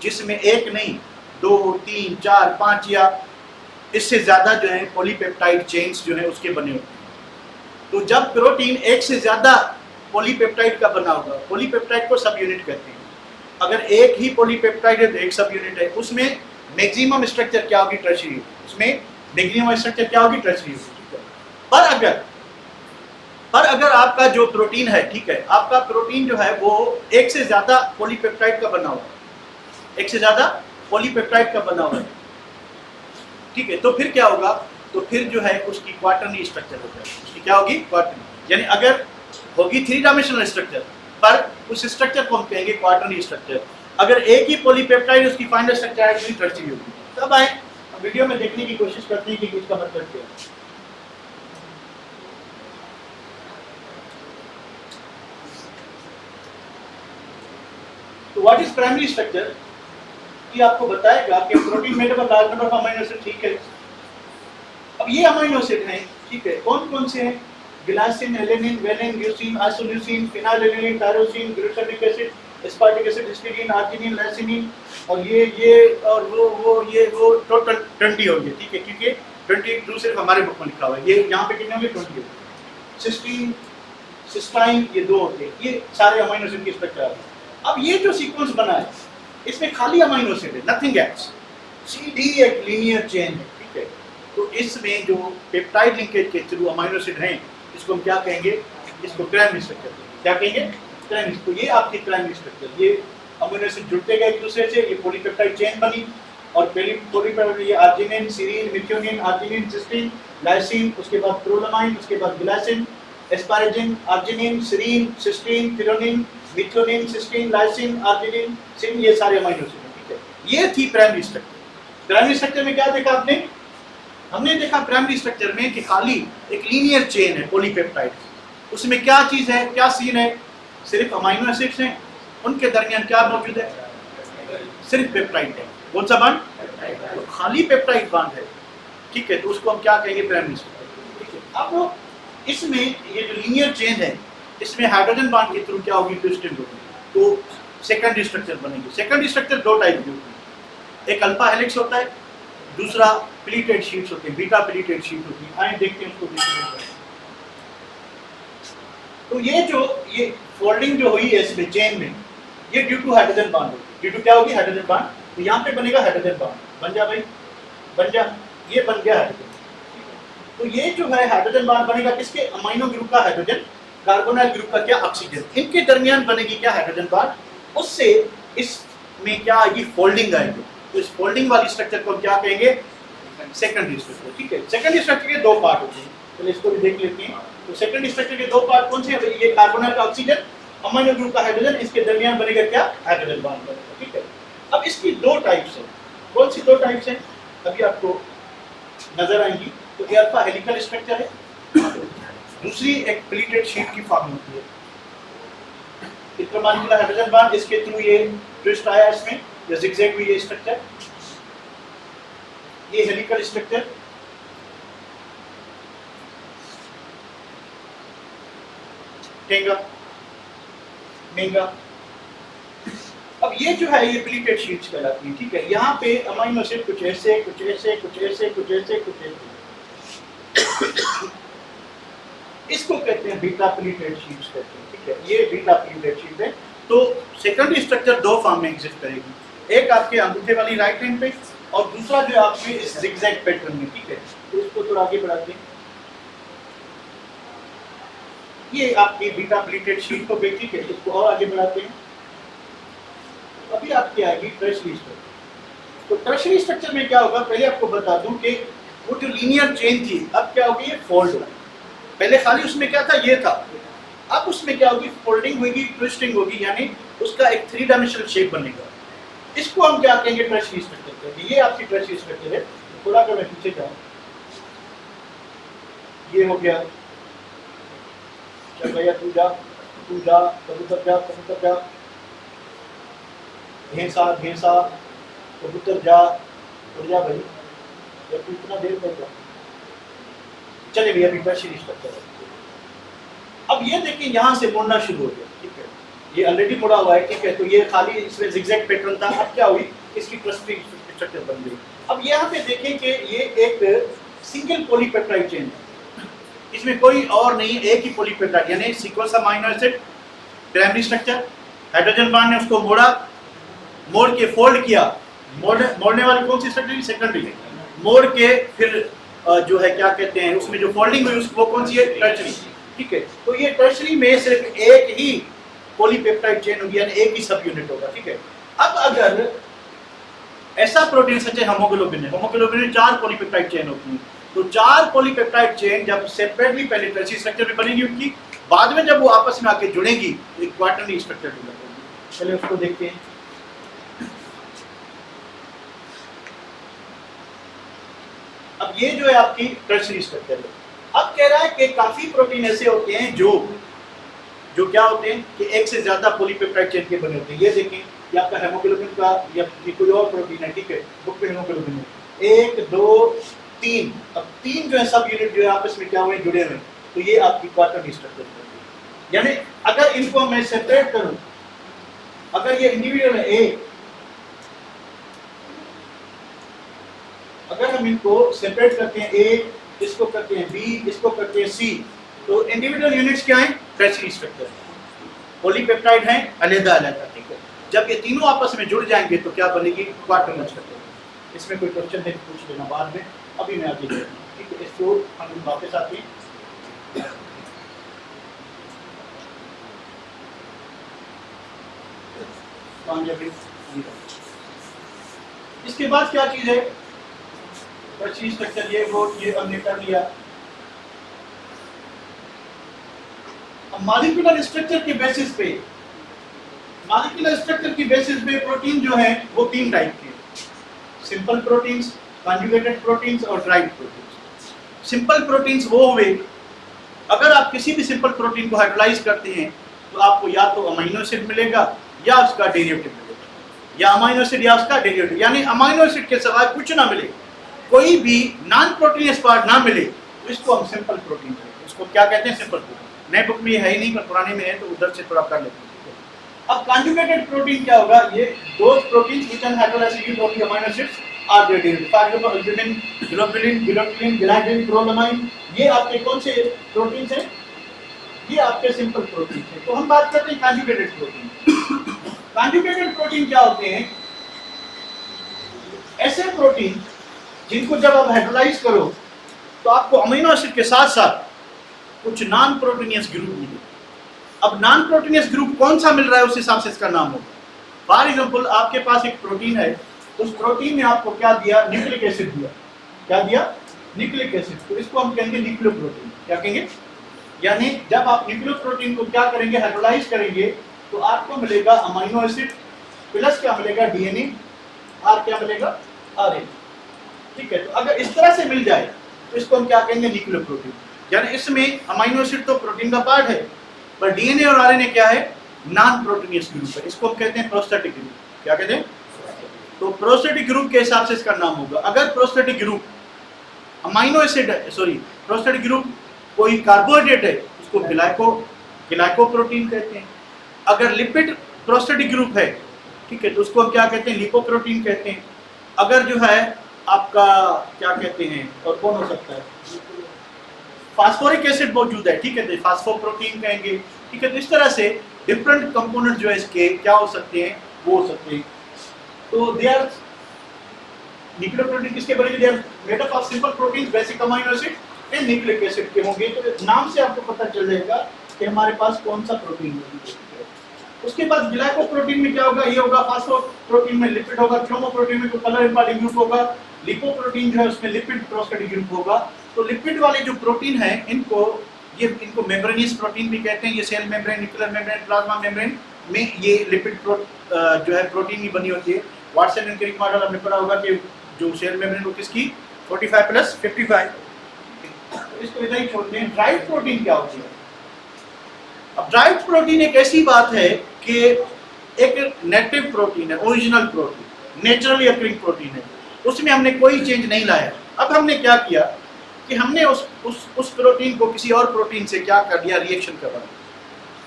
जिसमें एक नहीं 2 3 4 5 या इससे ज्यादा जो है पॉलीपेप्टाइड चेन्स जो है उसके बने होते हैं। तो जब प्रोटीन एक से ज्यादा पॉलीपेप्टाइड का बना होगा, पॉलीपेप्टाइड को सब यूनिट कहते हैं, अगर एक ही पॉलीपेप्टाइड है तो एक सब यूनिट है, उसमें मैक्सिमम स्ट्रक्चर क्या होगी? टर्शियरी। उसमें मैक्सिमम स्ट्रक्चर क्या होगी? टर्शियरी। पर अगर आपका जो प्रोटीन है, ठीक है, आपका प्रोटीन जो है वो एक से ज्यादा पॉलीपेप्टाइड का बना हुआ है, एक से ज्यादा पॉलीपेप्टाइड का बना हुआ है, ठीक है, तो फिर क्या होगा? तो फिर जो है उसकी क्वार्टरनी स्ट्रक्चर हो जाएगी। उसकी क्या होगी? क्वार्टरनी। यानी अगर होगी 3 डायमेंशनल स्ट्रक्चर, पर उस स्ट्रक्चर को हम कहेंगे क्वार्टरनी स्ट्रक्चर। अगर एक ही पॉलीपेप्टाइड उसकी फाइनल स्ट्रक्चर है तो टर्शियरी होगी। तब आए वीडियो में देखने की कोशिश करते हैं कि इसका मतलब क्या है। तो व्हाट इज प्राइमरी स्ट्रक्चर? ये आपको बताएगा कि protein made up of large number of amino acid, ठीक है। अब ये अमीनो एसिड हैं, ठीक है, कौन कौन से हैं? Glycine, alanine, valine, leucine, isoleucine, phenylalanine, tyrosine, glutamic acid, aspartic acid, histidine, arginine, lysine, और ये और वो टोटल 20 होंगे, ठीक है, क्योंकि 22 सिर्फ हमारे बुक में लिखा हुआ है। ये यहाँ पे कितने होंगे? 20 होंगे। सिस्टीन, सिस्टाइन, ये 2 होते हैं। ये सारे अमीनो एसिड की स्ट्रक्चर है। अब ये जो सीक्वेंस बना है इसमें खाली अमीनो एसिड है, नथिंग एल्स। सीधी एक लीनियर चेन है, ठीक है। तो इसमें जो पेप्टाइड लिंकेज के थ्रू अमीनो एसिड हैं इसको हम क्या कहेंगे? इसको प्राइमरी स्ट्रक्चर। क्या कहेंगे? प्राइमरी। तो ये आपकी प्राइमरी स्ट्रक्चर, ये अमीनो एसिड जुड़ते गए एक दूसरे से, ये पॉलीपेप्टाइड चेन बनी, और पॉलीपेप्टाइड ये arginine, serine, methionine, arginine, cysteine, lysine, उसके बाद प्रोलामाइन, उसके बाद glycine, asparagine, arginine, serine, cysteine, threonine, methionine, cysteine, lysine, arginine, सिन, ये सारे अमीनो एसिड, ठीक है। ये थी प्राइमरी स्ट्रक्चर। प्राइमरी स्ट्रक्चर में क्या देखा आपने? हमने देखा प्राइमरी स्ट्रक्चर में कि खाली एक लीनियर चेन है पॉलीपेप्टाइड। उसमें क्या चीज है, क्या सीन है? सिर्फ अमीनो एसिड्स हैं, उनके दरमियान क्या मौजूद है? सिर्फ पेप्टाइड है। कौन सा बांड? तो खाली पेप्टाइड बांड है, ठीक है, तो उसको हम क्या कहेंगे? प्राइमरी स्ट्रक्चर, ठीक है। अब इसमें ये जो लीनियर चेन है इसमें हाइड्रोजन बांड के थ्रू क्या होगी? ट्विस्टिंग होगी, तो सेकेंडरी स्ट्रक्चर बनेगी। सेकेंडरी स्ट्रक्चर 2 टाइप की होती है, एक अल्फा हेलिक्स होता है, दूसरा प्लीटेड शीट्स होते हैं, बीटा प्लीटेड शीट होती है। आइए देखते हैं उसको देखते। तो ये फोल्डिंग जो हुई है इसमें चेन में, ये ड्यू टू हाइड्रोजन बांड होगी। ड्यू टू क्या होगी? Hydrogen bond. तो यहाँ पे बनेगा हाइड्रोजन बांड। बन जा भाई, बन जा, ये बन गया हाइड्रोजन। तो ये जो है हाइड्रोजन बांड बनेगा किसके? अमीनो ग्रुप का हाइड्रोजन, कार्बोनाइल ग्रुप का क्या? ऑक्सीजन। इनके दरमियान बनेगी क्या? Hydrogen bond. उससे इसमें क्या आएगी? फोल्डिंग आएगी। तो इस फोल्डिंग वाली स्ट्रक्चर को हम क्या कहेंगे? सेकेंडरी स्ट्रक्चर, ठीक है। सेकेंडरी स्ट्रक्चर के 2 पार्ट होते हैं, चलिए इसको भी देख लेते हैं। तो सेकेंडरी स्ट्रक्चर के 2 पार्ट कौन से हैं? ये कार्बोनाइल का ऑक्सीजन, अमीनो ग्रुप का हाइड्रोजन, इसके दरमियान बनेगा क्या? हाइड्रोजन बांड बनेगा, ठीक है। अब इसकी 2 टाइप्स हैं। कौन सी 2 टाइप्स हैं? अभी आपको नजर आएंगी। तो ये अल्फा हेलिकल स्ट्रक्चर है, दूसरी एक प्लीटेड शीट की फॉर्म होती है। इंट्रामॉलिक्यूलर हाइड्रोजन बांड, इसके थ्रू ये ट्विस्ट आया, इसमें ये जिगजैग हुई ये स्ट्रक्चर, ये हेलिकल स्ट्रक्चर। टेंगा, मेंगा। अब ये जो है ये प्लीटेड शीट्स कहलाती है, ठीक है। यहाँ पे अमीनो एसिड कुछ ऐसे, कुछ ऐसे, कुछ ऐसे, कुछ ऐसे, कुछ ऐसे। इसको कहते हैं बीटा प्लीटेड शीट्स कहते हैं, ठीक है। ये बीटा प्लीटेड शीट है। तो सेकेंडरी स्ट्रक्चर 2 फॉर्म में एग्जिस्ट करेगी, एक आपके अंगूठे वाली राइट हैंड पे, और दूसरा जो आपके इस जिगजैग पैटर्न में, ठीक है। तो इसको थोड़ा आगे बढ़ाते हैं। ये आपकी बीटा प्लीटेड शीट को बेटी के, इसको और आगे बढ़ाते हैं। अभी आपकी आएगी टर्शियरी स्ट्रक्चर। तो टर्शियरी स्ट्रक्चर में क्या होगा? पहले आपको बता दूं कि वो जो लीनियर चेन थी अब क्या होगी? ये फोल्ड होगी। पहले खाली उसमें क्या था? ये था। अब उसमें क्या होगी? फोल्डिंग होगी, ट्विस्टिंग होगी, यानी उसका एक 3 डायमेंशनल शेप बनेगा। इसको हम क्या कहेंगे? टर्शियरी स्ट्रक्चर कहेंगे। ये आपकी टर्शियरी स्ट्रक्चर है। थोड़ा अगर मैं पीछे जाऊं, ये हो गया, चल भैया तू जा, कबूतर जा, कबूतर जा, भेंसा, भेंसा, कबूतर जा उड़ जा भाई, या तू इतना देर तक चले भैया, अभी टर्शियरी स्ट्रक्चर है। अब ये देखिए यहाँ से मुड़ना शुरू हो गया, ठीक है, ये ऑलरेडी मुड़ा हुआ है, ठीक है, तो ये खाली इसमें जिगजैग पैटर्न था, अब क्या हुई, इसकी टर्शियरी स्ट्रक्चर बन गई। अब यहाँ पे देखें कि ये एक सिंगल पॉलीपेप्टाइड चेन है, इसमें कोई और नहीं, एक ही पॉलीपेप्टाइड, यानी sequence of amino acid, primary structure, hydrogen bond ने उसको मोड़ा, मोड़ के फोल्ड किया, मोड़ने वाली कौन सी स्ट्रक्चर, सेकेंडरी, मोड़ के फिर जो है क्या कहते हैं उसमें जो फोल्डिंग हुई उसको कौन सी है, टर्शियरी, ठीक है। तो ये टर्शियरी में सिर्फ एक ही पॉलीपेप्टाइड चेन होगी, यानी एक ही सब यूनिट होगा, ठीक है। अब अगर ऐसा प्रोटीन सच है हेमोग्लोबिन है, हेमोग्लोबिन में 4 पॉलीपेप्टाइड चेन होती है, तो 4 पॉलीपेप्टाइड चेन जब सेपरेटली पहले टर्शियरी स्ट्रक्चर में बनेगी उनकी, बाद में जब वो आपस में आके जुड़ेगी एक क्वार्टरली स्ट्रक्चर डेवलप होगी। चलिए उसको देखते हैं। अब ये जो है आपकी टर्शियरी स्ट्रक्चर है। अब कह रहा है कि काफी प्रोटीन ऐसे होते हैं जो क्या होते हैं कि एक से ज्यादा पॉलीपेप्टाइड चेन के बने होते हैं। ये देखें, ये आपका हेमोग्लोबिन का या कोई और प्रोटीन है, ठीक है, बुक में हेमोग्लोबिन है 1 2 3, अब 3 जो है सब यूनिट जो है आपस में क्या हुए, जुड़े हुए, तो ये आपकी क्वार्टरली स्ट्रक्चर है। यानी अगर इनको मैं सेपरेट करूं, अगर ये इंडिविजुअल है ए, अगर हम इनको सेपरेट करते हैं ए, इसको करते हैं बी, इसको करते हैं सी, तो इंडिविजुअल यूनिट्स क्या हैं, टर्शियरी स्ट्रक्चर, पॉलीपेप्टाइड हैं अलग-अलग, ठीक है। जब ये तीनों आपस में जुड़ जाएंगे तो क्या बनेगी, क्वार्टरली स्ट्रक्चर। इसमें कोई क्वेश्चन है पूछ लेना बाद में, अभी मैं आगे जाऊंगा, ठीक है। इसको हम वापस आते हैं। इसके बाद क्या चीज है, टर्शियरी स्ट्रक्चर, ये हमने कर लिया। अब मॉलिक्यूलर स्ट्रक्चर के बेसिस पे, मॉलिक्यूलर स्ट्रक्चर की बेसिस पे प्रोटीन जो है वो 3 टाइप के, सिंपल प्रोटीन्स, कॉन्जुगेटेड प्रोटीन्स और ड्राइव्ड प्रोटीन्स। सिंपल प्रोटीन्स वो हुए, अगर आप किसी भी सिंपल प्रोटीन को हाइड्रोलाइज करते हैं तो आपको या तो अमीनो एसिड मिलेगा या उसका डेरिवेटिव मिलेगा, या अमीनो एसिड या उसका डेरिवेटिव, यानी अमीनो एसिड के सिवाय कुछ ना मिले, कोई भी नॉन प्रोटीनियस पार्ट ना मिले, तो इसको हम सिंपल प्रोटीन कहते हैं। इसको क्या कहते हैं, सिंपल प्रोटीन। नए बुक में है ही नहीं, पर पुराने में है, तो उधर से थोड़ा कर लेते हैं। अब कॉन्जुगेटेड प्रोटीन क्या होगा, ये दो protein which are hydrolyzed of the amino acids are derivative, for example albumin, globulin, glutelin, glycine, prolamine, ये आपके कौन से प्रोटीन्स हैं, ये आपके सिंपल प्रोटीन हैं। तो हम बात करते हैं कॉन्जुगेटेड प्रोटीन। कॉन्जुगेटेड प्रोटीन क्या होते हैं, ऐसे प्रोटीन जिनको जब आप हाइड्रोलाइज करो तो आपको अमीनो एसिड के साथ साथ कुछ नॉन प्रोटीनियस ग्रुप मिले। अब नॉन प्रोटीनियस ग्रुप कौन सा मिल रहा है उस हिसाब से इसका नाम होगा। फॉर एग्जांपल आपके पास एक प्रोटीन है, उस प्रोटीन ने आपको क्या दिया, न्यूक्लिक एसिड दिया, क्या दिया, न्यूक्लिक एसिड, तो इसको हम कहेंगे न्यूक्लियोप्रोटीन। क्या कहेंगे, यानी जब आप न्यूक्लियोप्रोटीन को क्या करेंगे, हाइड्रोलाइज करेंगे, तो आपको मिलेगा अमीनो एसिड प्लस क्या मिलेगा, डीएनए, और क्या मिलेगा, आरएनए, ठीक है। तो अगर इस तरह से मिल जाए तो इसको हम क्या कहेंगे, न्यूक्लियोप्रोटीन। यानी इसमें अमीनो एसिड तो प्रोटीन का पार्ट है, पर डीएनए और आरएनए क्या है, नॉन प्रोटीनियस ग्रुप है, इसको हम कहते हैं प्रोस्थेटिक ग्रुप। क्या कहते हैं, तो प्रोस्थेटिक ग्रुप के हिसाब से इसका नाम होगा। अगर prosthetic group amino acid, sorry prosthetic group कोई कार्बोहाइड्रेट है, उसको ग्लाइकोप्रोटीन कहते हैं। अगर लिपिड प्रोस्थेटिक ग्रुप है, ठीक है, तो उसको हम क्या कहते हैं, लिपोप्रोटीन कहते हैं। अगर जो है आपका क्या कहते हैं, और कौन हो सकता है, फास्फोरिक एसिड मौजूद है, ठीक है, तो फास्फोप्रोटीन कहेंगे, ठीक है। तो इस तरह से डिफरेंट कंपोनेंट जो है इसके क्या हो सकते हैं, वो हो सकते हैं। तो दे आर न्यूक्लियोप्रोटीन किसके बनेंगे, they are made up of simple proteins, basic amino acid and nucleic acid के होंगे। तो नाम से आपको पता चल जाएगा कि हमारे पास कौन सा प्रोटीन है। उसके बाद ग्लाइकोप्रोटीन में क्या होगा, ये होगा फास्फोप्रोटीन में लिपिड होगा, क्रोमोप्रोटीन में कोई कलर इम्पार्टिंग ग्रुप होगा, लिपोप्रोटीन जो है उसमें लिपिड प्रोस्थेटिक ग्रुप होगा। तो लिपिड वाले जो प्रोटीन है इनको मेम्ब्रेनियस प्रोटीन भी कहते हैं। ये cell membrane, nuclear membrane, plasma membrane में ये लिपिड जो है प्रोटीन ही बनी होती है। वाटसन एंड क्रिक मॉडल हमने पढ़ा होगा कि जो सेल मेम्ब्रेन वो किसकी 45 + 55, इसको इधर ही छोड़ते हैं। ड्राइव्ड प्रोटीन क्या होती है, अब ड्राइव्ड प्रोटीन एक ऐसी बात है कि एक नेटिव प्रोटीन है, original protein, naturally occurring protein है, उसमें हमने कोई चेंज नहीं लाया। अब हमने क्या किया कि हमने उस प्रोटीन को किसी और प्रोटीन से क्या कर दिया, रिएक्शन करवा दिया,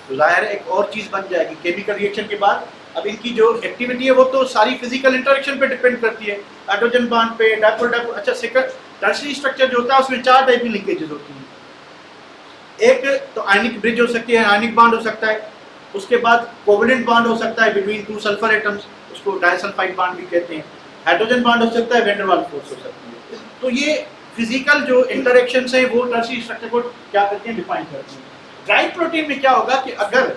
तो जाहिर है एक और चीज़ बन जाएगी केमिकल रिएक्शन के बाद। अब इनकी जो एक्टिविटी है वो तो सारी फिजिकल इंटरेक्शन पे डिपेंड करती है, हाइड्रोजन बॉन्ड पे, डाइपोल डाइपोल। अच्छा, सेकंड टर्शियरी स्ट्रक्चर जो होता है उसमें 4 टाइप की लिंकेजेस होती हैं। एक तो आयनिक ब्रिज हो सकती है, आयनिक बॉन्ड हो सकता है, उसके बाद कोवेलेंट बॉन्ड हो सकता है बिटवीन 2 सल्फर एटम्स, उसको डाइसल्फाइड बॉन्ड भी कहते हैं, हाइड्रोजन बॉन्ड हो सकता है, वैन डर वाल्स फोर्स हो सकती है। तो ये फिजिकल जो इंटरेक्शंस है वो टर्शियरी स्ट्रक्चर को क्या करते हैं, डिफाइन करते हैं। ड्राई प्रोटीन में क्या होगा कि अगर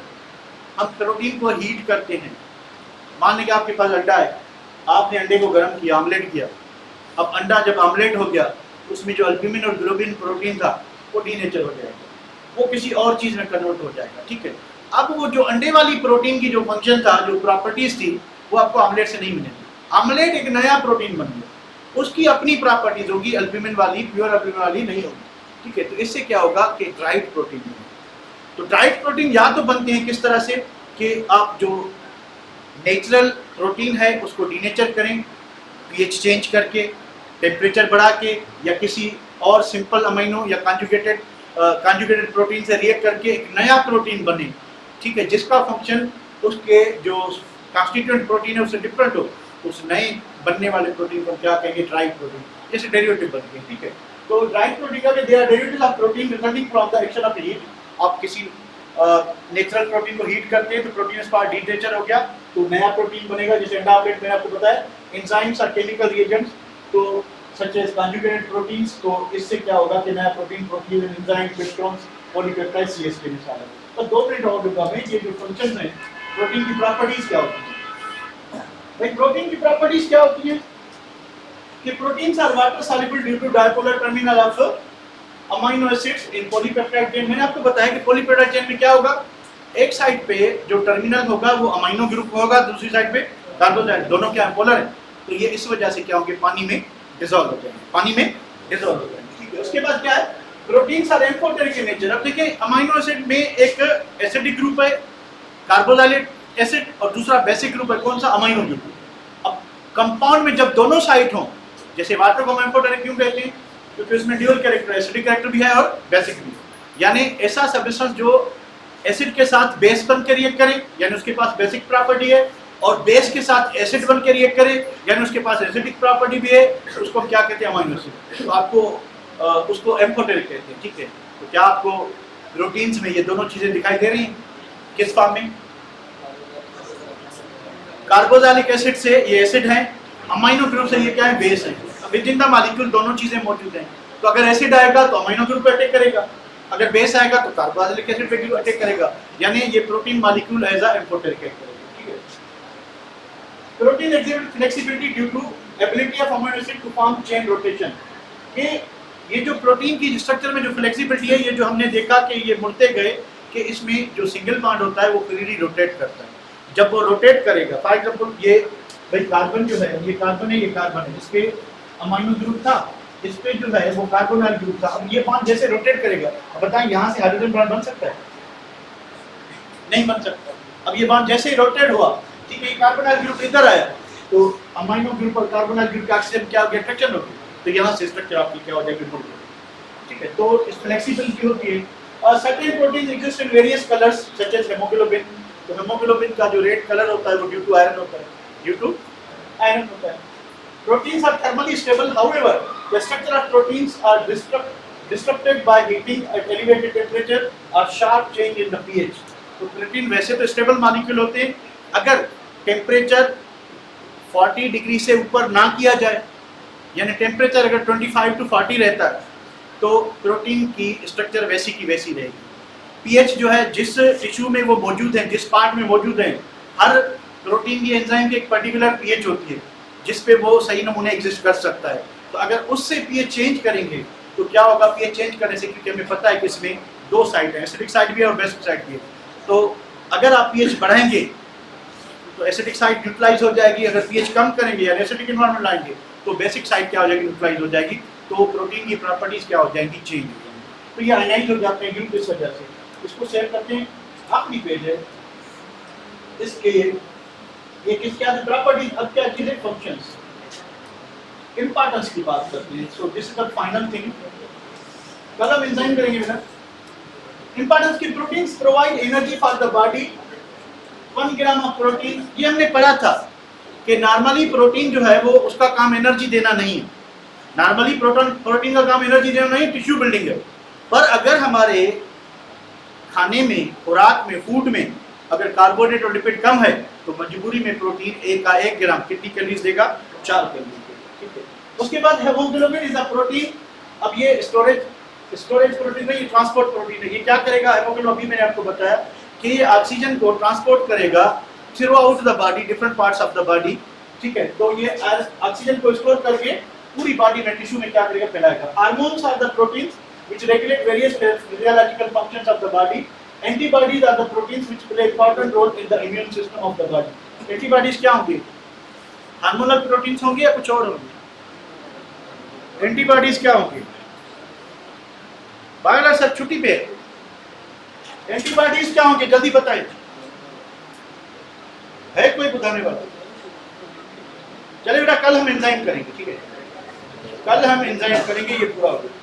हम प्रोटीन को हीट करते हैं, मान लें कि आपके पास अंडा है, आपने अंडे को गर्म किया, ऑमलेट किया, अब अंडा जब ऑमलेट हो गया उसमें जो अल्ब्यूमिन और ग्लोबिन प्रोटीन था वो डीनेचर हो जाएगा, वो किसी और चीज़ में कन्वर्ट हो जाएगा, ठीक है। अब वो जो अंडे वाली प्रोटीन की जो फंक्शन था, जो प्रॉपर्टीज थी, वो आपको ऑमलेट से नहीं मिलेगी। ऑमलेट एक नया प्रोटीन बन गया, उसकी अपनी प्रॉपर्टीज होगी, अल्ब्यूमिन वाली, प्योर अल्ब्यूमिन वाली नहीं होगी, ठीक है। तो इससे क्या होगा कि ड्राइड प्रोटीन बनेगा। तो ड्राइड प्रोटीन या तो बनते हैं किस तरह से कि आप जो नेचुरल प्रोटीन है उसको डीनेचर करें, पीएच चेंज करके, टेम्परेचर बढ़ा के, या किसी और सिंपल अमीनो या कॉन्जुगेटेड प्रोटीन से रिएक्ट करके एक नया प्रोटीन बने, ठीक है, जिसका फंक्शन उसके जो कॉन्स्टिट्यूएंट प्रोटीन है उससे डिफरेंट हो। उस नए बनने वाले प्रोटीन को क्या कहेंगे, ड्राइड प्रोटीन, जैसे डेरिवेटिव बन गए, ठीक है। तो ड्राइड प्रोटीन का they are derivatives of protein resulting from the action of heat. आप किसी नेचुरल प्रोटीन को हीट करते हैं तो प्रोटीन पार्ट डीनेचर हो गया, तो नया प्रोटीन बनेगा, जैसे अंडा ऑमलेट में आपको पता है एंजाइम्स और केमिकल रिएजेंट्स, तो सच एज कॉन्जुगेटेड प्रोटीन्स, तो इससे क्या होगा कि नया protein enzyme, peptones, polypeptide, CS के मिसाल है। तो 2 मिनट और रुका मैं, ये जो फंक्शंस हैं प्रोटीन की प्रॉपर्टीज क्या होती हैं। भाई प्रोटीन की प्रॉपर्टीज क्या होती हैं कि proteins are water soluble due to dipolar terminal of amino acids in polypeptide chain. मैंने आपको बताया कि पॉलीपेप्टाइड चेन में क्या होगा, एक साइड पे जो टर्मिनल होगा वो अमीनो ग्रुप होगा, दूसरी साइड पे कार्बोहाइड्रेट, दोनों क्या पोलर है। तो ये इस वजह से क्या होंगे, पानी में डिसॉल्व हो जाएंगे, पानी में डिसॉल्व हो जाएंगे, ठीक है। उसके बाद क्या है, proteins are amphoteric in nature. अब देखिए अमीनो एसिड में एक एसिडिक ग्रुप है कार्बोहाइड्रेट एसिड और दूसरा बेसिक ग्रुप है कौन सा, अमीनो ग्रुप। अब कंपाउंड में जब दोनों साइड हों, जैसे वाटर को हम एम्फोटेरिक क्यों कहते हैं, क्योंकि उसमें ड्यूअल कैरेक्टर, एसिडिक कैरेक्टर भी है और बेसिक भी, यानी ऐसा सब्सटेंस जो एसिड के साथ बेस बन के रिएक्ट करे, यानी उसके पास बेसिक प्रॉपर्टी है, और बेस के साथ एसिड बन के रिएक्ट करे, यानी उसके पास एसिडिक प्रॉपर्टी भी है, उसको हम क्या कहते हैं, अमीनो एसिड। तो आपको उसको एम्फोटेरिक कहते हैं, ठीक है। तो क्या आपको प्रोटीन्स में ये दोनों चीजें दिखाई दे रही हैं, किस फॉर्म में, कार्बोक्सिलिक एसिड से ये एसिड है, अमीनो ग्रुप से ये क्या है, बेस है। विद इन द मॉलिक्यूल दोनों चीजें मौजूद हैं। तो अगर एसिड आएगा तो अमीनो ग्रुप पे अटैक करेगा, अगर बेस आएगा तो कार्बोक्सिलिक एसिड पे अटैक करेगा, यानी ये protein molecule as a amphoteric करेगा, ठीक है। Protein exhibit flexibility due to ability of amino acid to form chain rotation. ये जो प्रोटीन की स्ट्रक्चर में जो फ्लेक्सिबिलिटी है, ये जो हमने देखा कि ये मुड़ते गए कि इसमें जो सिंगल बॉन्ड होता है वो फ्रीली रोटेट करता है। जब वो रोटेट करेगा, फॉर एग्जांपल ये भाई कार्बन जो है, ये कार्बन है, ये कार्बन है, इसके अमीनो ग्रुप था, इस पे जो है वो कार्बोनाइल ग्रुप था। अब ये बॉन्ड जैसे रोटेट करेगा, अब बताएं यहाँ से हाइड्रोजन बॉन्ड बन सकता है, नहीं बन सकता। अब ये बॉन्ड जैसे ही रोटेट हुआ, ठीक है, कार्बोनाइल ग्रुप इधर आया, तो अमीनो ग्रुप और कार्बोनाइल ग्रुप का ऑक्सीजन क्या हो गया, अट्रैक्शन हो गई, तो यहाँ से स्ट्रक्चर आपकी क्या हो जाएगी, मुड़ गई, ठीक है। तो इस फ्लेक्सिबिलिटी होती है। Certain proteins exist in various colours such as haemoglobin. तो हेमोग्लोबिन का जो रेड कलर होता है वो ड्यू टू आयरन होता है, ड्यू टू आयरन होता है। Proteins are thermally stable, however, the structure of proteins are disrupted by heating at elevated temperature or sharp change in the pH. तो प्रोटीन वैसे तो स्टेबल मॉलिक्यूल होते हैं, अगर टेम्परेचर 40 डिग्री से ऊपर ना किया जाए, यानी टेम्परेचर अगर 25 to 40 रहता है, तो प्रोटीन की स्ट्रक्चर वैसी की वैसी रहेगी। पीएच जो है, जिस टिश्यू में वो मौजूद है, जिस पार्ट में मौजूद है, हर प्रोटीन की एंजाइम की एक पर्टिकुलर पीएच होती है जिस पे वो सही नमूने एग्जिस्ट कर सकता है। तो अगर उससे पीएच चेंज करेंगे तो क्या होगा, पीएच चेंज करने से, क्योंकि हमें पता है कि इसमें 2 साइड है, एसिडिक साइड भी है और बेसिक साइड भी है, तो अगर आप पीएच बढ़ाएंगे तो एसिडिक साइड न्यूट्रलाइज हो जाएगी, अगर पीएच कम करेंगे या एसिडिक एनवायरनमेंट लाएंगे तो बेसिक साइड क्या हो जाएगी, न्यूट्रलाइज हो जाएगी, तो प्रोटीन की प्रॉपर्टीज क्या हो जाएंगी, चेंज हो जाएंगी। तो ये आयनाइज हो जाते हैं ड्यू इस वजह से। इसको सेव करते हैं, आखिरी पेज है इसके ये किसके आते प्रॉपर्टीज, अब क्या चीजें फंक्शंस, इंपॉर्टेंस की बात करते हैं। So this is the final thing. कल हम एंजाइम करेंगे बेटा। इंपॉर्टेंस की proteins provide energy for the body, 1 gram of protein. ये हमने पढ़ा था कि नॉर्मली प्रोटीन जो है वो उसका काम एनर्जी देना नहीं है। नॉर्मली प्रोटीन का काम एनर्जी देना नहीं है, टिश्यू बिल्डिंग है। पर अगर हमारे खाने में, खुराक में, फूड में अगर कार्बोहाइड्रेट और लिपिड कम है तो मजबूरी में प्रोटीन 1 ग्राम कितनी कैलोरीज देगा? 4 कैलोरीज देगा। ठीक है। उसके बाद हेमोग्लोबिन इज अ प्रोटीन। अब ये स्टोरेज प्रोटीन नहीं, ट्रांसपोर्ट प्रोटीन है। ये क्या करेगा हेमोग्लोबिन? अभी मैंने आपको बताया कि ये ऑक्सीजन को ट्रांसपोर्ट करेगा through out the body, different parts of the body. ठीक है। तो ये ऑक्सीजन को स्टोर करके पूरी बॉडी में, टिश्यू में क्या करेगा? फैलाएगा। Hormones are the proteins which regulate various physiological functions of the body. Antibodies are the proteins which play important role in the immune system of the body. Antibodies क्या होंगे? Hormonal proteins होंगे या कुछ और होंगे? एंटीबॉडीज क्या होंगे? बागला sir छुट्टी पे। एंटीबॉडीज क्या होंगे? जल्दी बताएं। है कोई बताने वाला? चलिए बेटा, कल हम एंजाइम करेंगे। ठीक है, कल हम एंजाइम करेंगे, ये पूरा होगा।